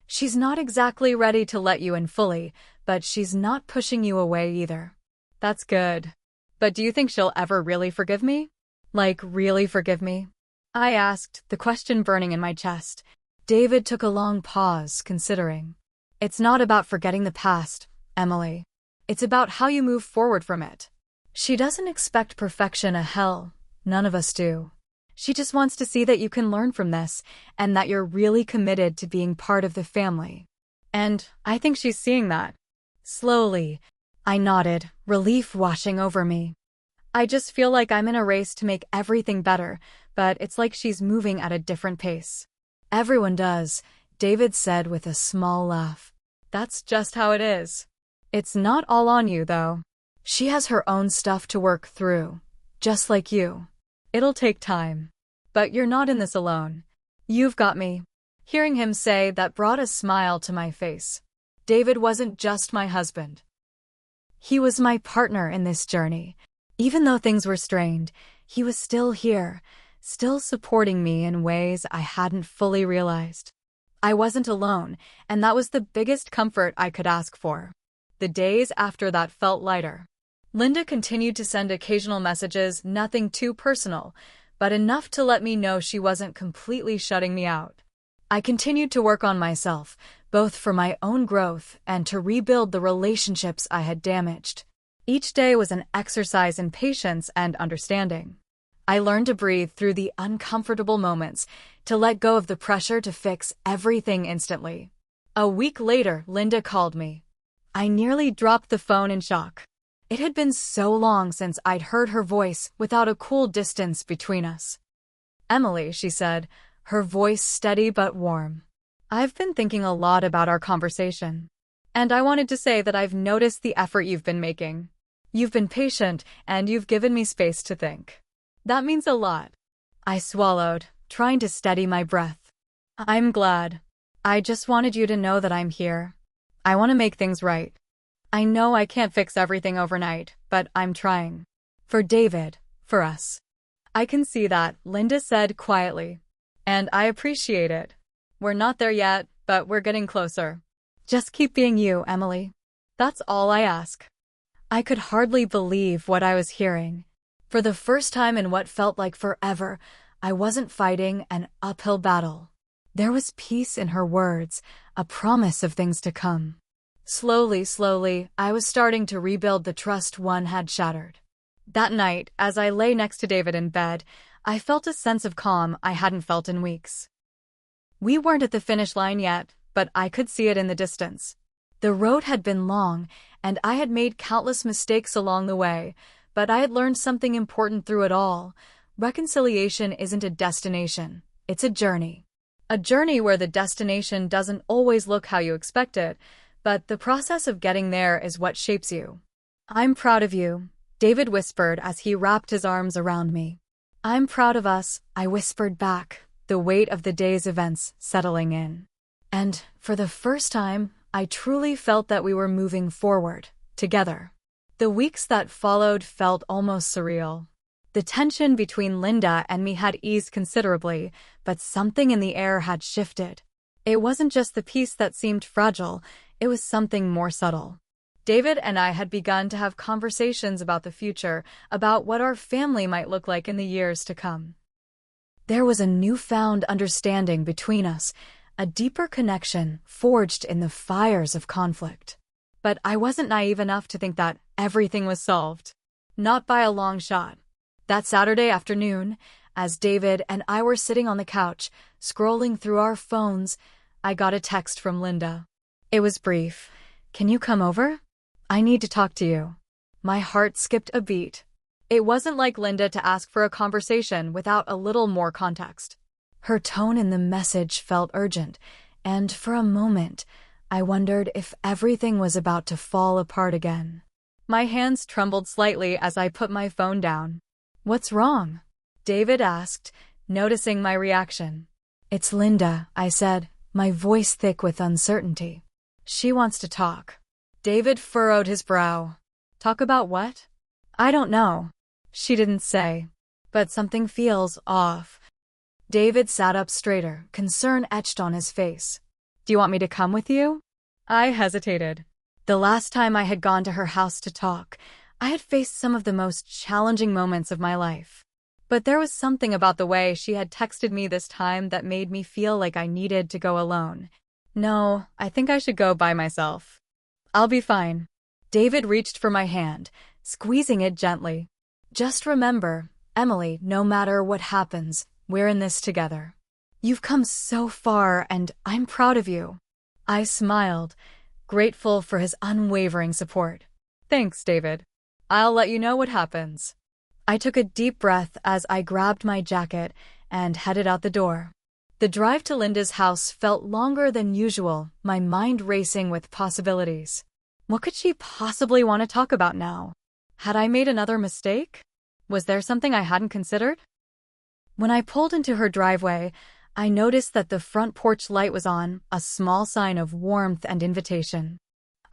She's not exactly ready to let you in fully, but she's not pushing you away either. That's good. But do you think she'll ever really forgive me? Like, really forgive me? I asked, the question burning in my chest. David took a long pause, considering. It's not about forgetting the past, Emily. It's about how you move forward from it. She doesn't expect perfection, hell. None of us do. She just wants to see that you can learn from this, and that you're really committed to being part of the family. And I think she's seeing that. Slowly, I nodded, relief washing over me. I just feel like I'm in a race to make everything better, but it's like she's moving at a different pace. Everyone does, David said with a small laugh. That's just how it is. It's not all on you, though. She has her own stuff to work through, just like you. It'll take time. But you're not in this alone. You've got me. Hearing him say that brought a smile to my face. David wasn't just my husband. He was my partner in this journey. Even though things were strained, he was still here, still supporting me in ways I hadn't fully realized. I wasn't alone, and that was the biggest comfort I could ask for. The days after that felt lighter. Linda continued to send occasional messages, nothing too personal, but enough to let me know she wasn't completely shutting me out. I continued to work on myself, both for my own growth and to rebuild the relationships I had damaged. Each day was an exercise in patience and understanding. I learned to breathe through the uncomfortable moments, to let go of the pressure to fix everything instantly. A week later, Linda called me. I nearly dropped the phone in shock. It had been so long since I'd heard her voice without a cool distance between us. "Emily," she said, her voice steady but warm. "I've been thinking a lot about our conversation. And I wanted to say that I've noticed the effort you've been making. You've been patient, and you've given me space to think. That means a lot." I swallowed, trying to steady my breath. "I'm glad. I just wanted you to know that I'm here. I want to make things right. I know I can't fix everything overnight, but I'm trying. For David, for us." "I can see that," Linda said quietly. "And I appreciate it. We're not there yet, but we're getting closer. Just keep being you, Emily. That's all I ask." I could hardly believe what I was hearing. For the first time in what felt like forever, I wasn't fighting an uphill battle. There was peace in her words, a promise of things to come. Slowly, I was starting to rebuild the trust one had shattered. That night, as I lay next to David in bed, I felt a sense of calm I hadn't felt in weeks. We weren't at the finish line yet, but I could see it in the distance. The road had been long, and I had made countless mistakes along the way, but I had learned something important through it all. Reconciliation isn't a destination, it's a journey. A journey where the destination doesn't always look how you expect it, but the process of getting there is what shapes you. "I'm proud of you," David whispered as he wrapped his arms around me. "I'm proud of us," I whispered back, the weight of the day's events settling in. And, for the first time, I truly felt that we were moving forward, together. The weeks that followed felt almost surreal. The tension between Linda and me had eased considerably, but something in the air had shifted. It wasn't just the peace that seemed fragile, it was something more subtle. David and I had begun to have conversations about the future, about what our family might look like in the years to come. There was a newfound understanding between us, a deeper connection forged in the fires of conflict. But I wasn't naive enough to think that everything was solved. Not by a long shot. That Saturday afternoon, as David and I were sitting on the couch, scrolling through our phones, I got a text from Linda. It was brief. "Can you come over? I need to talk to you." My heart skipped a beat. It wasn't like Linda to ask for a conversation without a little more context. Her tone in the message felt urgent, and for a moment, I wondered if everything was about to fall apart again. My hands trembled slightly as I put my phone down. "What's wrong?" David asked, noticing my reaction. "It's Linda," I said, my voice thick with uncertainty. "She wants to talk." David furrowed his brow. "Talk about what?" "I don't know. She didn't say. But something feels off." David sat up straighter, concern etched on his face. "Do you want me to come with you?" I hesitated. The last time I had gone to her house to talk, I had faced some of the most challenging moments of my life. But there was something about the way she had texted me this time that made me feel like I needed to go alone. "No, I think I should go by myself. I'll be fine." David reached for my hand, squeezing it gently. "Just remember, Emily, no matter what happens, we're in this together. You've come so far, and I'm proud of you." I smiled, grateful for his unwavering support. "Thanks, David. I'll let you know what happens." I took a deep breath as I grabbed my jacket and headed out the door. The drive to Linda's house felt longer than usual, my mind racing with possibilities. What could she possibly want to talk about now? Had I made another mistake? Was there something I hadn't considered? When I pulled into her driveway, I noticed that the front porch light was on, a small sign of warmth and invitation.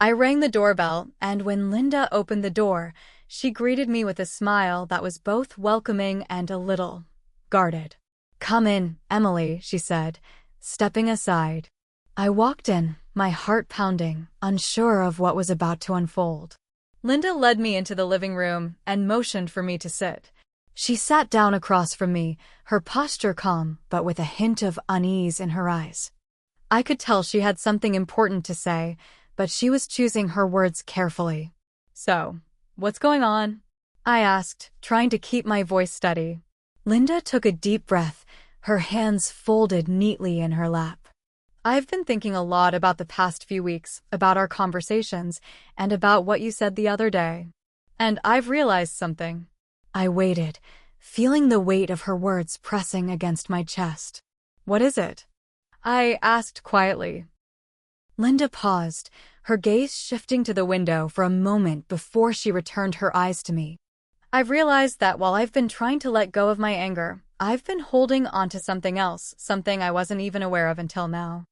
I rang the doorbell, and when Linda opened the door, she greeted me with a smile that was both welcoming and a little guarded. "Come in, Emily," she said, stepping aside. I walked in, my heart pounding, unsure of what was about to unfold. Linda led me into the living room and motioned for me to sit. She sat down across from me, her posture calm but with a hint of unease in her eyes. I could tell she had something important to say, but she was choosing her words carefully. "So, what's going on?" I asked, trying to keep my voice steady. Linda took a deep breath, her hands folded neatly in her lap. "I've been thinking a lot about the past few weeks, about our conversations, and about what you said the other day. And I've realized something." I waited, feeling the weight of her words pressing against my chest. "What is it?" I asked quietly. Linda paused, her gaze shifting to the window for a moment before she returned her eyes to me. "I've realized that while I've been trying to let go of my anger, I've been holding onto something else, something I wasn't even aware of until now.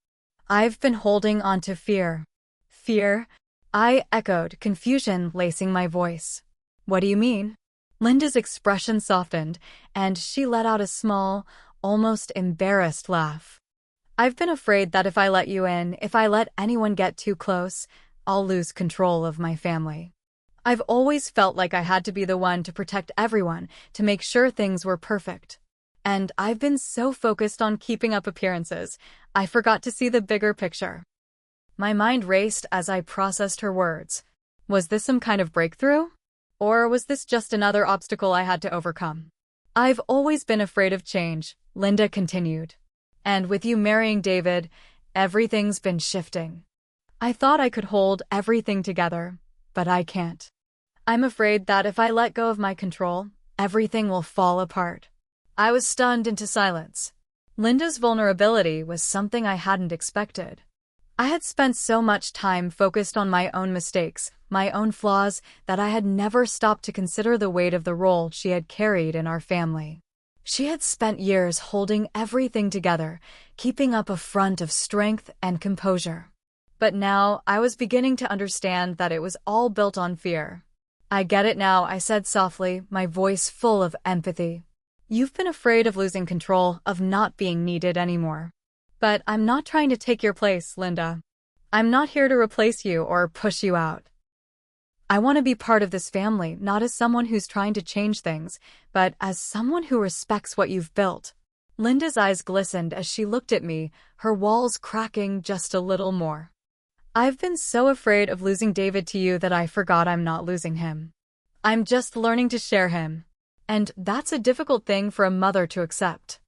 I've been holding onto fear." "Fear?" I echoed, confusion lacing my voice. "What do you mean?" Linda's expression softened, and she let out a small, almost embarrassed laugh. "I've been afraid that if I let you in, if I let anyone get too close, I'll lose control of my family. I've always felt like I had to be the one to protect everyone, to make sure things were perfect. And I've been so focused on keeping up appearances, I forgot to see the bigger picture." My mind raced as I processed her words. Was this some kind of breakthrough? Or was this just another obstacle I had to overcome? "I've always been afraid of change," Linda continued. "And with you marrying David, everything's been shifting. I thought I could hold everything together, but I can't. I'm afraid that if I let go of my control, everything will fall apart." I was stunned into silence. Linda's vulnerability was something I hadn't expected. I had spent so much time focused on my own mistakes, my own flaws, that I had never stopped to consider the weight of the role she had carried in our family. She had spent years holding everything together, keeping up a front of strength and composure. But now I was beginning to understand that it was all built on fear. "I get it now," I said softly, my voice full of empathy. "You've been afraid of losing control, of not being needed anymore. But I'm not trying to take your place, Linda. I'm not here to replace you or push you out. I want to be part of this family, not as someone who's trying to change things, but as someone who respects what you've built." Linda's eyes glistened as she looked at me, her walls cracking just a little more. "I've been so afraid of losing David to you that I forgot I'm not losing him. I'm just learning to share him. And that's a difficult thing for a mother to accept."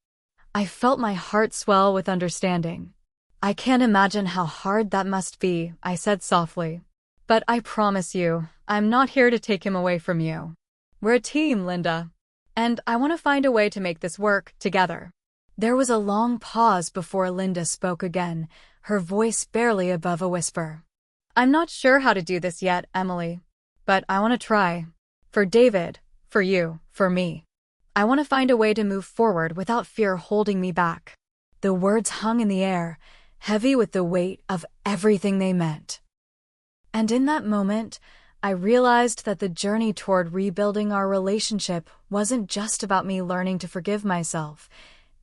I felt my heart swell with understanding. "I can't imagine how hard that must be," I said softly. "But I promise you, I'm not here to take him away from you. We're a team, Linda. And I want to find a way to make this work, together." There was a long pause before Linda spoke again, her voice barely above a whisper. "I'm not sure how to do this yet, Emily. But I want to try. For David, for you, for me. I want to find a way to move forward without fear holding me back." The words hung in the air, heavy with the weight of everything they meant. And in that moment, I realized that the journey toward rebuilding our relationship wasn't just about me learning to forgive myself.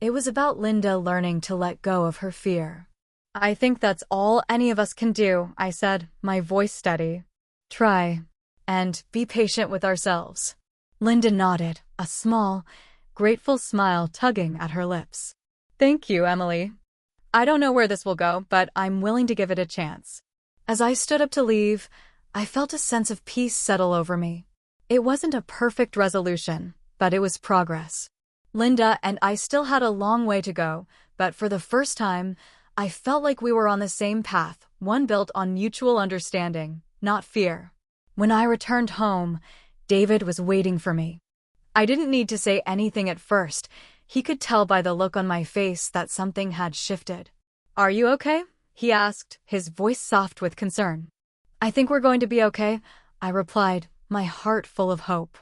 It was about Linda learning to let go of her fear. "I think that's all any of us can do," I said, my voice steady. "Try. And be patient with ourselves." Linda nodded, a small, grateful smile tugging at her lips. "Thank you, Emily. I don't know where this will go, but I'm willing to give it a chance." As I stood up to leave, I felt a sense of peace settle over me. It wasn't a perfect resolution, but it was progress. Linda and I still had a long way to go, but for the first time, I felt like we were on the same path, one built on mutual understanding, not fear. When I returned home, David was waiting for me. I didn't need to say anything at first. He could tell by the look on my face that something had shifted. "Are you okay?" he asked, his voice soft with concern. "I think we're going to be okay," I replied, my heart full of hope.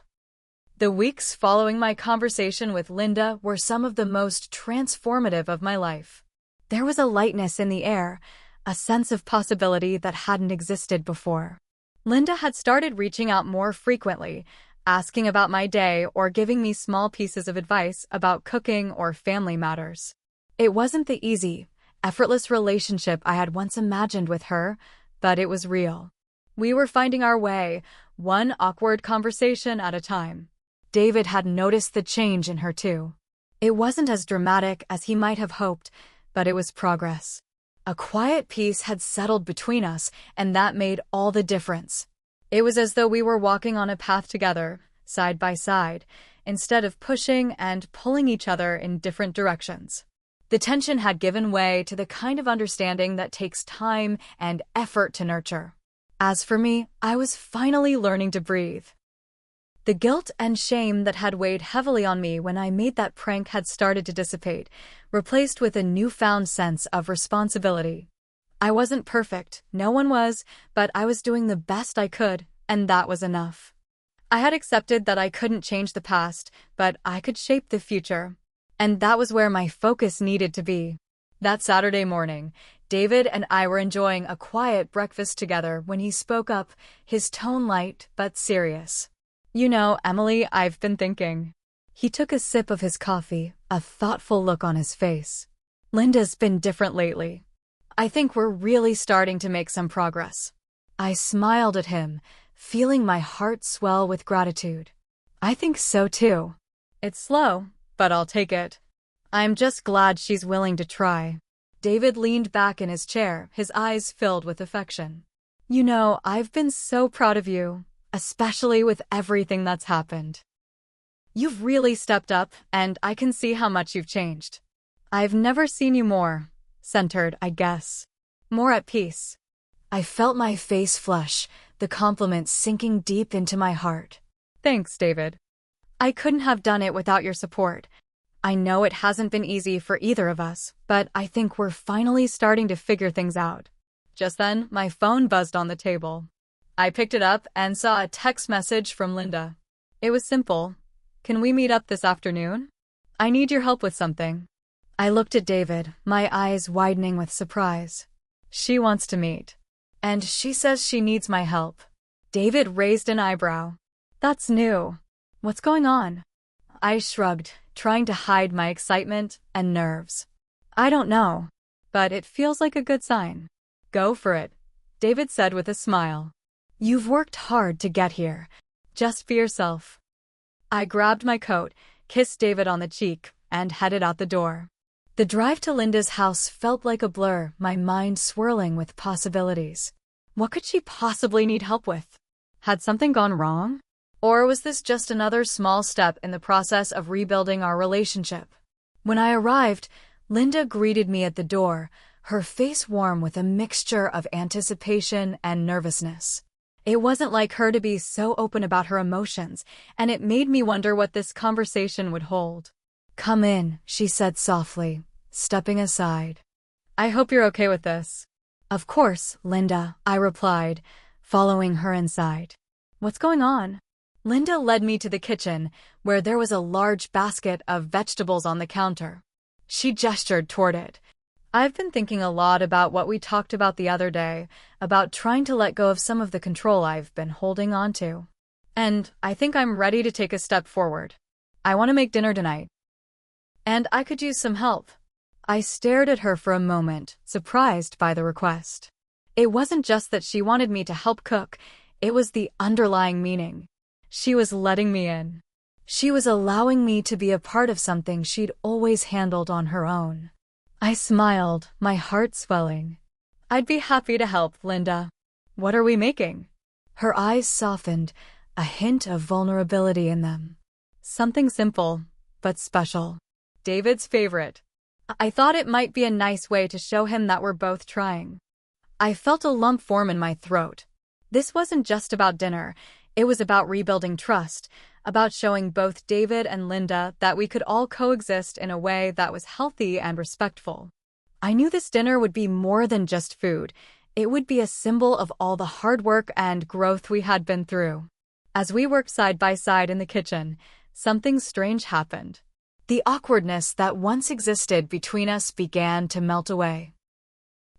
The weeks following my conversation with Linda were some of the most transformative of my life. There was a lightness in the air, a sense of possibility that hadn't existed before. Linda had started reaching out more frequently, asking about my day or giving me small pieces of advice about cooking or family matters. It wasn't the easy, effortless relationship I had once imagined with her, but it was real. We were finding our way, one awkward conversation at a time. David had noticed the change in her too. It wasn't as dramatic as he might have hoped, but it was progress. A quiet peace had settled between us, and that made all the difference. It was as though we were walking on a path together, side by side, instead of pushing and pulling each other in different directions. The tension had given way to the kind of understanding that takes time and effort to nurture. As for me, I was finally learning to breathe. The guilt and shame that had weighed heavily on me when I made that prank had started to dissipate, replaced with a newfound sense of responsibility. I wasn't perfect, no one was, but I was doing the best I could, and that was enough. I had accepted that I couldn't change the past, but I could shape the future. And that was where my focus needed to be. That Saturday morning, David and I were enjoying a quiet breakfast together when he spoke up, his tone light but serious. "You know, Emily, I've been thinking." He took a sip of his coffee, a thoughtful look on his face. "Linda's been different lately. I think we're really starting to make some progress." I smiled at him, feeling my heart swell with gratitude. "I think so too. It's slow, but I'll take it. I'm just glad she's willing to try." David leaned back in his chair, his eyes filled with affection. "You know, I've been so proud of you, especially with everything that's happened. You've really stepped up, and I can see how much you've changed. I've never seen you more centered, I guess. More at peace." I felt my face flush, the compliment sinking deep into my heart. "Thanks, David. I couldn't have done it without your support. I know it hasn't been easy for either of us, but I think we're finally starting to figure things out." Just then, my phone buzzed on the table. I picked it up and saw a text message from Linda. It was simple. "Can we meet up this afternoon? I need your help with something." I looked at David, my eyes widening with surprise. She wants to meet. And she says she needs my help. David raised an eyebrow. "That's new. What's going on?" I shrugged, trying to hide my excitement and nerves. "I don't know, but it feels like a good sign." "Go for it," David said with a smile. "You've worked hard to get here. Just be yourself." I grabbed my coat, kissed David on the cheek, and headed out the door. The drive to Linda's house felt like a blur, my mind swirling with possibilities. What could she possibly need help with? Had something gone wrong? Or was this just another small step in the process of rebuilding our relationship? When I arrived, Linda greeted me at the door, her face warm with a mixture of anticipation and nervousness. It wasn't like her to be so open about her emotions, and it made me wonder what this conversation would hold. "Come in," she said softly, stepping aside. "I hope you're okay with this." "Of course, Linda," I replied, following her inside. "What's going on?" Linda led me to the kitchen, where there was a large basket of vegetables on the counter. She gestured toward it. "I've been thinking a lot about what we talked about the other day, about trying to let go of some of the control I've been holding on to. And I think I'm ready to take a step forward. I want to make dinner tonight. And I could use some help." I stared at her for a moment, surprised by the request. It wasn't just that she wanted me to help cook, it was the underlying meaning. She was letting me in. She was allowing me to be a part of something she'd always handled on her own. I smiled, my heart swelling. "I'd be happy to help, Linda. What are we making?" Her eyes softened, a hint of vulnerability in them. "Something simple, but special. David's favorite." I thought it might be a nice way to show him that we're both trying. I felt a lump form in my throat. This wasn't just about dinner, it was about rebuilding trust, about showing both David and Linda that we could all coexist in a way that was healthy and respectful. I knew this dinner would be more than just food. It would be a symbol of all the hard work and growth we had been through. As we worked side by side in the kitchen, something strange happened. The awkwardness that once existed between us began to melt away.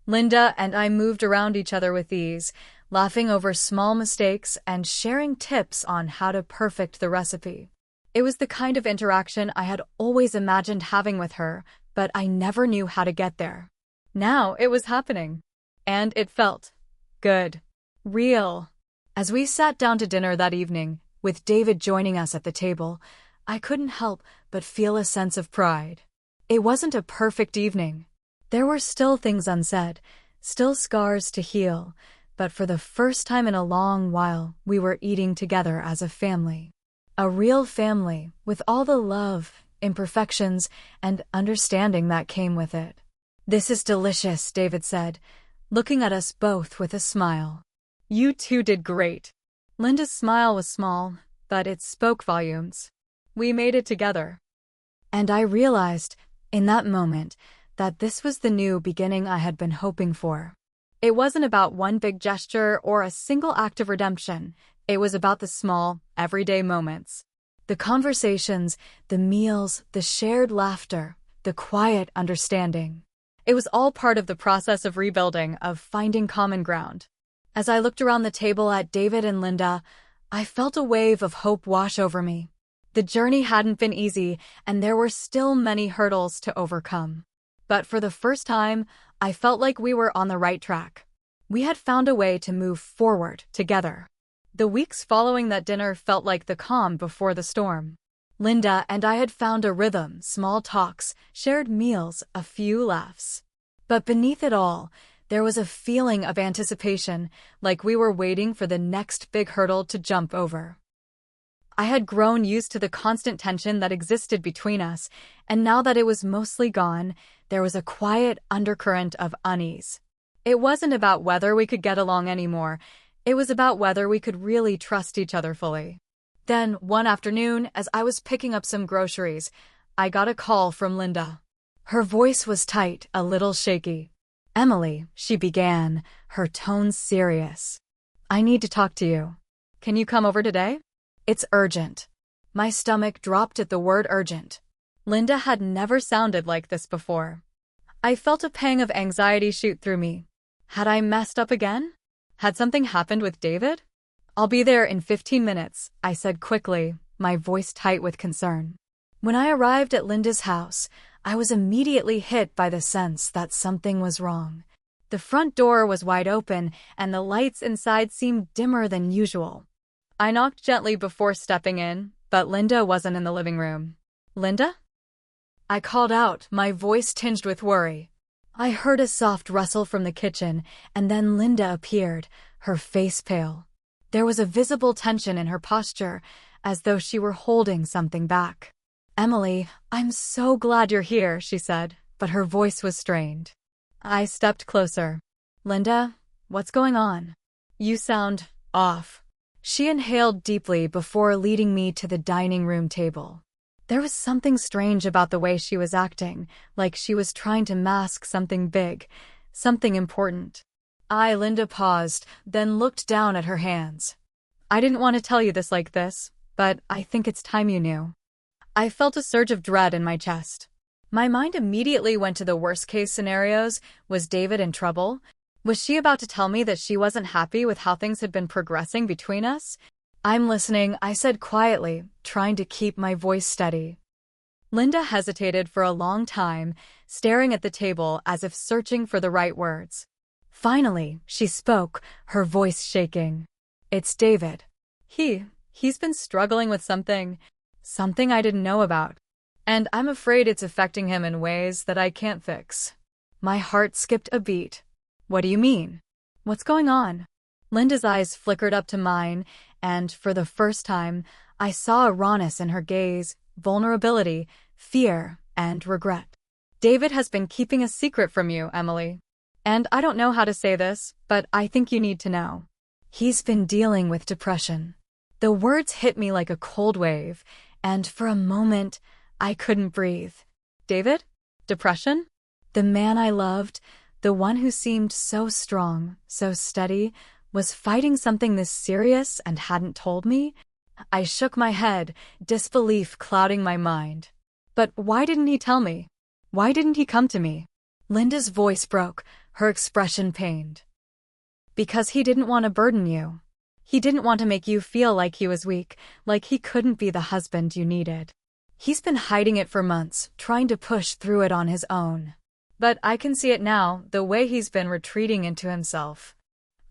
Linda and I moved around each other with ease, laughing over small mistakes and sharing tips on how to perfect the recipe. It was the kind of interaction I had always imagined having with her, but I never knew how to get there. Now it was happening. And it felt good. Real. As we sat down to dinner that evening, with David joining us at the table, I couldn't help but feel a sense of pride. It wasn't a perfect evening. There were still things unsaid, still scars to heal, but for the first time in a long while, we were eating together as a family. A real family, with all the love, imperfections, and understanding that came with it. "This is delicious," David said, looking at us both with a smile. "You two did great." Linda's smile was small, but it spoke volumes. We made it together. And I realized, in that moment, that this was the new beginning I had been hoping for. It wasn't about one big gesture or a single act of redemption. It was about the small, everyday moments. The conversations, the meals, the shared laughter, the quiet understanding. It was all part of the process of rebuilding, of finding common ground. As I looked around the table at David and Linda, I felt a wave of hope wash over me. The journey hadn't been easy, and there were still many hurdles to overcome. But for the first time, I felt like we were on the right track. We had found a way to move forward together. The weeks following that dinner felt like the calm before the storm. Linda and I had found a rhythm, small talks, shared meals, a few laughs. But beneath it all, there was a feeling of anticipation, like we were waiting for the next big hurdle to jump over. I had grown used to the constant tension that existed between us, and now that it was mostly gone, there was a quiet undercurrent of unease. It wasn't about whether we could get along anymore. It was about whether we could really trust each other fully. Then, one afternoon, as I was picking up some groceries, I got a call from Linda. Her voice was tight, a little shaky. "Emily," she began, her tone serious. "I need to talk to you. Can you come over today? It's urgent." My stomach dropped at the word urgent. Linda had never sounded like this before. I felt a pang of anxiety shoot through me. Had I messed up again? Had something happened with David? "I'll be there in 15 minutes, I said quickly, my voice tight with concern. When I arrived at Linda's house, I was immediately hit by the sense that something was wrong. The front door was wide open, and the lights inside seemed dimmer than usual. I knocked gently before stepping in, but Linda wasn't in the living room. "Linda?" I called out, my voice tinged with worry. I heard a soft rustle from the kitchen, and then Linda appeared, her face pale. There was a visible tension in her posture, as though she were holding something back. "Emily, I'm so glad you're here," she said, but her voice was strained. I stepped closer. "Linda, what's going on? You sound off." She inhaled deeply before leading me to the dining room table. There was something strange about the way she was acting, like she was trying to mask something big, something important. Linda paused, then looked down at her hands. "I didn't want to tell you this like this, but I think it's time you knew." I felt a surge of dread in my chest. My mind immediately went to the worst-case scenarios. Was David in trouble? Was she about to tell me that she wasn't happy with how things had been progressing between us? "I'm listening," I said quietly, trying to keep my voice steady. Linda hesitated for a long time, staring at the table as if searching for the right words. Finally, she spoke, her voice shaking. "It's David. He's been struggling with something I didn't know about. And I'm afraid it's affecting him in ways that I can't fix." My heart skipped a beat. "What do you mean? What's going on?" Linda's eyes flickered up to mine, and for the first time, I saw a rawness in her gaze, vulnerability, fear, and regret. "David has been keeping a secret from you, Emily. And I don't know how to say this, but I think you need to know. He's been dealing with depression." The words hit me like a cold wave, and for a moment, I couldn't breathe. David? Depression? The man I loved, the one who seemed so strong, so steady, was fighting something this serious and hadn't told me? I shook my head, disbelief clouding my mind. "But why didn't he tell me? Why didn't he come to me?" Linda's voice broke, her expression pained. "Because he didn't want to burden you. He didn't want to make you feel like he was weak, like he couldn't be the husband you needed. He's been hiding it for months, trying to push through it on his own. But I can see it now, the way he's been retreating into himself."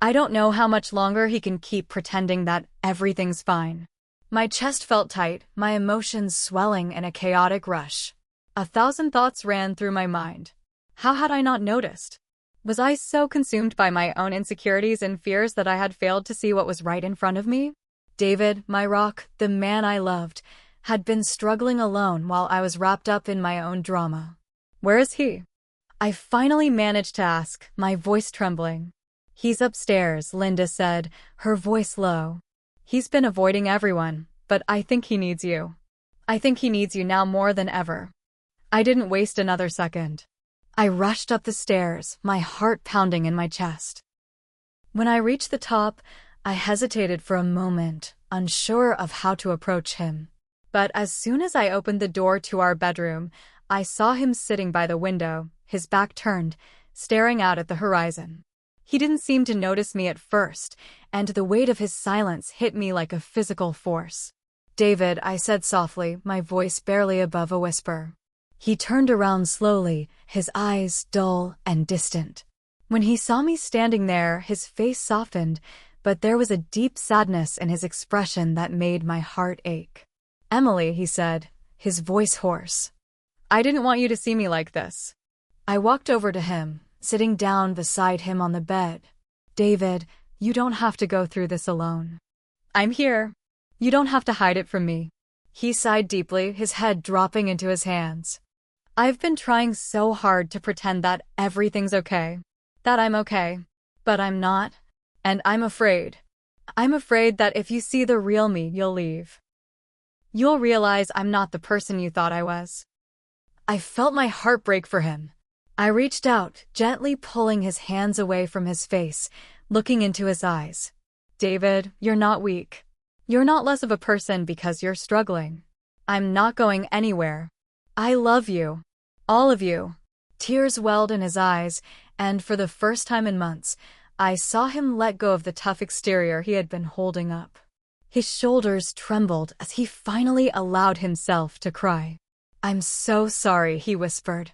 I don't know how much longer he can keep pretending that everything's fine. My chest felt tight, my emotions swelling in a chaotic rush. 1,000 thoughts ran through my mind. How had I not noticed? Was I so consumed by my own insecurities and fears that I had failed to see what was right in front of me? David, my rock, the man I loved, had been struggling alone while I was wrapped up in my own drama. Where is he? I finally managed to ask, my voice trembling. He's upstairs, Linda said, her voice low. He's been avoiding everyone, but I think he needs you. I think he needs you now more than ever. I didn't waste another second. I rushed up the stairs, my heart pounding in my chest. When I reached the top, I hesitated for a moment, unsure of how to approach him. But as soon as I opened the door to our bedroom, I saw him sitting by the window, his back turned, staring out at the horizon. He didn't seem to notice me at first, and the weight of his silence hit me like a physical force. "David," I said softly, my voice barely above a whisper. He turned around slowly, his eyes dull and distant. When he saw me standing there, his face softened, but there was a deep sadness in his expression that made my heart ache. "Emily," he said, his voice hoarse. "I didn't want you to see me like this." I walked over to him, sitting down beside him on the bed. "David, you don't have to go through this alone. I'm here. You don't have to hide it from me." He sighed deeply, his head dropping into his hands. "I've been trying so hard to pretend that everything's okay, that I'm okay, but I'm not, and I'm afraid. I'm afraid that if you see the real me, you'll leave. You'll realize I'm not the person you thought I was." I felt my heart break for him. I reached out, gently pulling his hands away from his face, looking into his eyes. "David, you're not weak. You're not less of a person because you're struggling. I'm not going anywhere. I love you. All of you." Tears welled in his eyes, and for the first time in months, I saw him let go of the tough exterior he had been holding up. His shoulders trembled as he finally allowed himself to cry. "I'm so sorry," he whispered.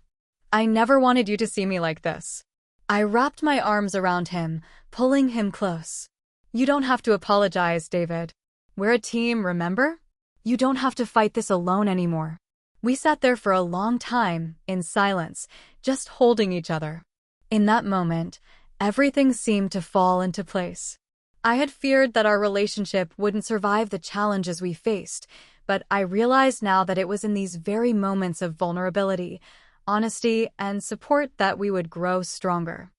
"I never wanted you to see me like this." I wrapped my arms around him, pulling him close. "You don't have to apologize, David. We're a team, remember? You don't have to fight this alone anymore." We sat there for a long time, in silence, just holding each other. In that moment, everything seemed to fall into place. I had feared that our relationship wouldn't survive the challenges we faced, but I realized now that it was in these very moments of vulnerability, honesty, and support that we would grow stronger.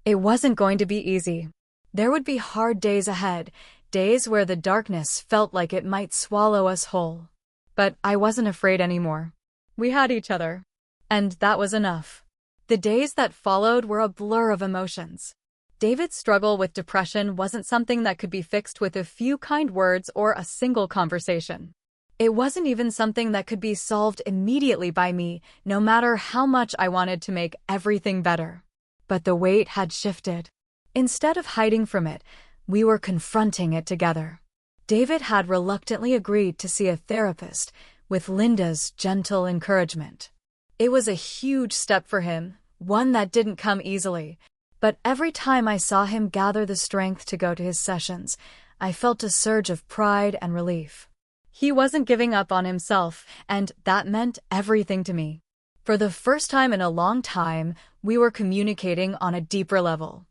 It wasn't going to be easy. There would be hard days ahead, days where the darkness felt like it might swallow us whole. But I wasn't afraid anymore. We had each other. And that was enough. The days that followed were a blur of emotions. David's struggle with depression wasn't something that could be fixed with a few kind words or a single conversation. It wasn't even something that could be solved immediately by me, no matter how much I wanted to make everything better. But the weight had shifted. Instead of hiding from it, we were confronting it together. David had reluctantly agreed to see a therapist, with Linda's gentle encouragement. It was a huge step for him, one that didn't come easily. But every time I saw him gather the strength to go to his sessions, I felt a surge of pride and relief. He wasn't giving up on himself, and that meant everything to me. For the first time in a long time, we were communicating on a deeper level.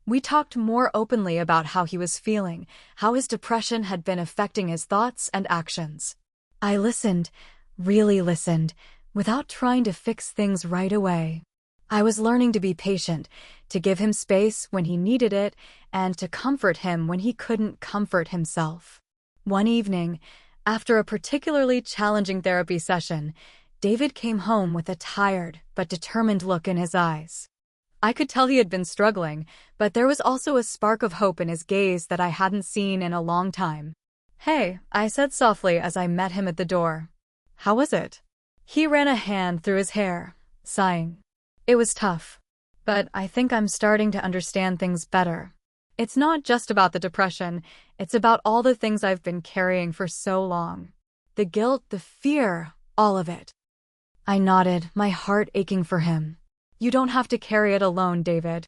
We talked more openly about how he was feeling, how his depression had been affecting his thoughts and actions. I listened, really listened, without trying to fix things right away. I was learning to be patient, to give him space when he needed it, and to comfort him when he couldn't comfort himself. One evening, after a particularly challenging therapy session, David came home with a tired but determined look in his eyes. I could tell he had been struggling, but there was also a spark of hope in his gaze that I hadn't seen in a long time. "Hey," I said softly as I met him at the door. "How was it?" He ran a hand through his hair, sighing. "It was tough, but I think I'm starting to understand things better. It's not just about the depression, it's about all the things I've been carrying for so long. The guilt, the fear, all of it." I nodded, my heart aching for him. "You don't have to carry it alone, David.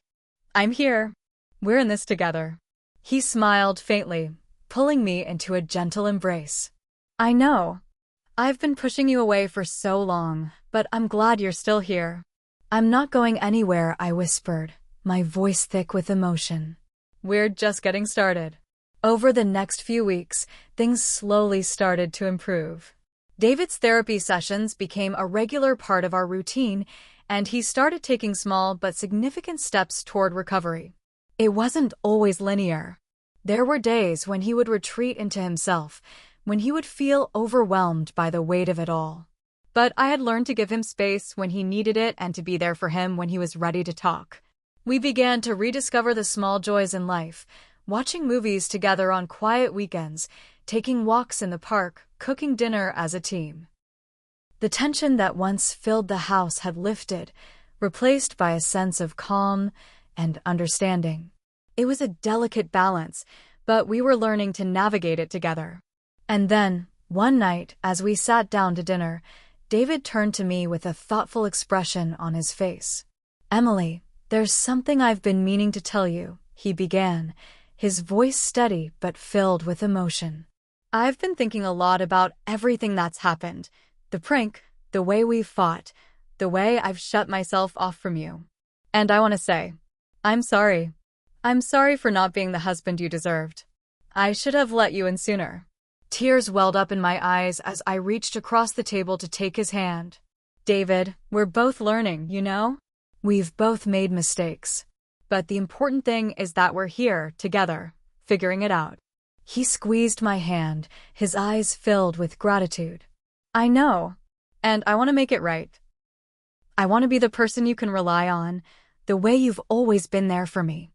I'm here. We're in this together. He smiled faintly, pulling me into a gentle embrace. I know. I've been pushing you away for so long, but I'm glad you're still here. I'm not going anywhere, I whispered, my voice thick with emotion. We're just getting started. Over the next few weeks, things slowly started to improve. David's therapy sessions became a regular part of our routine, and he started taking small but significant steps toward recovery. It wasn't always linear. There were days when he would retreat into himself, when he would feel overwhelmed by the weight of it all. But I had learned to give him space when he needed it and to be there for him when he was ready to talk. We began to rediscover the small joys in life, watching movies together on quiet weekends, taking walks in the park, cooking dinner as a team. The tension that once filled the house had lifted, replaced by a sense of calm and understanding. It was a delicate balance, but we were learning to navigate it together. And then, one night, as we sat down to dinner, David turned to me with a thoughtful expression on his face. Emily, there's something I've been meaning to tell you, he began, his voice steady but filled with emotion. I've been thinking a lot about everything that's happened. The prank, the way we've fought, the way I've shut myself off from you. And I want to say, I'm sorry. I'm sorry for not being the husband you deserved. I should have let you in sooner. Tears welled up in my eyes as I reached across the table to take his hand. David, we're both learning, you know? We've both made mistakes. But the important thing is that we're here, together, figuring it out. He squeezed my hand, his eyes filled with gratitude. I know. And I want to make it right. I want to be the person you can rely on, the way you've always been there for me.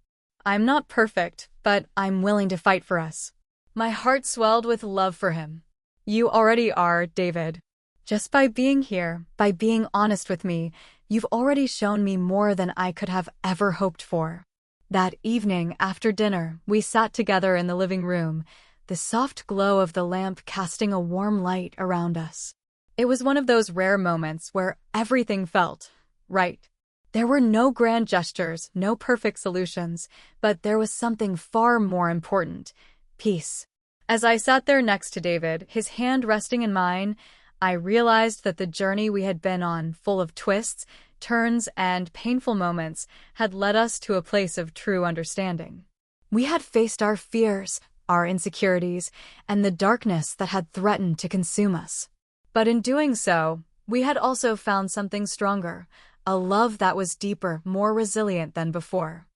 I'm not perfect, but I'm willing to fight for us. My heart swelled with love for him. You already are, David. Just by being here, by being honest with me, you've already shown me more than I could have ever hoped for. That evening, after dinner, we sat together in the living room, the soft glow of the lamp casting a warm light around us. It was one of those rare moments where everything felt right. There were no grand gestures, no perfect solutions, but there was something far more important: peace. As I sat there next to David, his hand resting in mine, I realized that the journey we had been on, full of twists, turns, and painful moments, had led us to a place of true understanding. We had faced our fears, our insecurities, and the darkness that had threatened to consume us. But in doing so, we had also found something stronger, a love that was deeper, more resilient than before.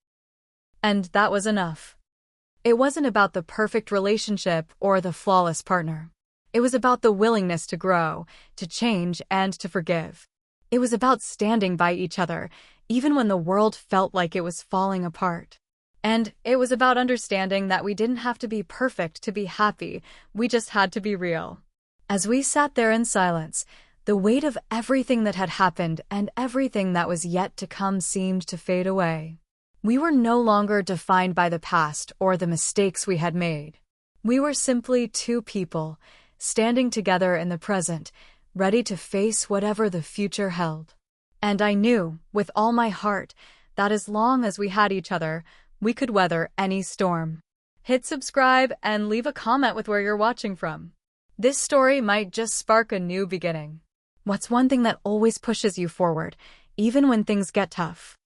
And that was enough. It wasn't about the perfect relationship or the flawless partner. It was about the willingness to grow, to change, and to forgive. It was about standing by each other, even when the world felt like it was falling apart. And it was about understanding that we didn't have to be perfect to be happy, we just had to be real. As we sat there in silence, the weight of everything that had happened and everything that was yet to come seemed to fade away. We were no longer defined by the past or the mistakes we had made. We were simply two people, standing together in the present, ready to face whatever the future held. And I knew, with all my heart, that as long as we had each other, we could weather any storm. Hit subscribe and leave a comment with where you're watching from. This story might just spark a new beginning. What's one thing that always pushes you forward, even when things get tough?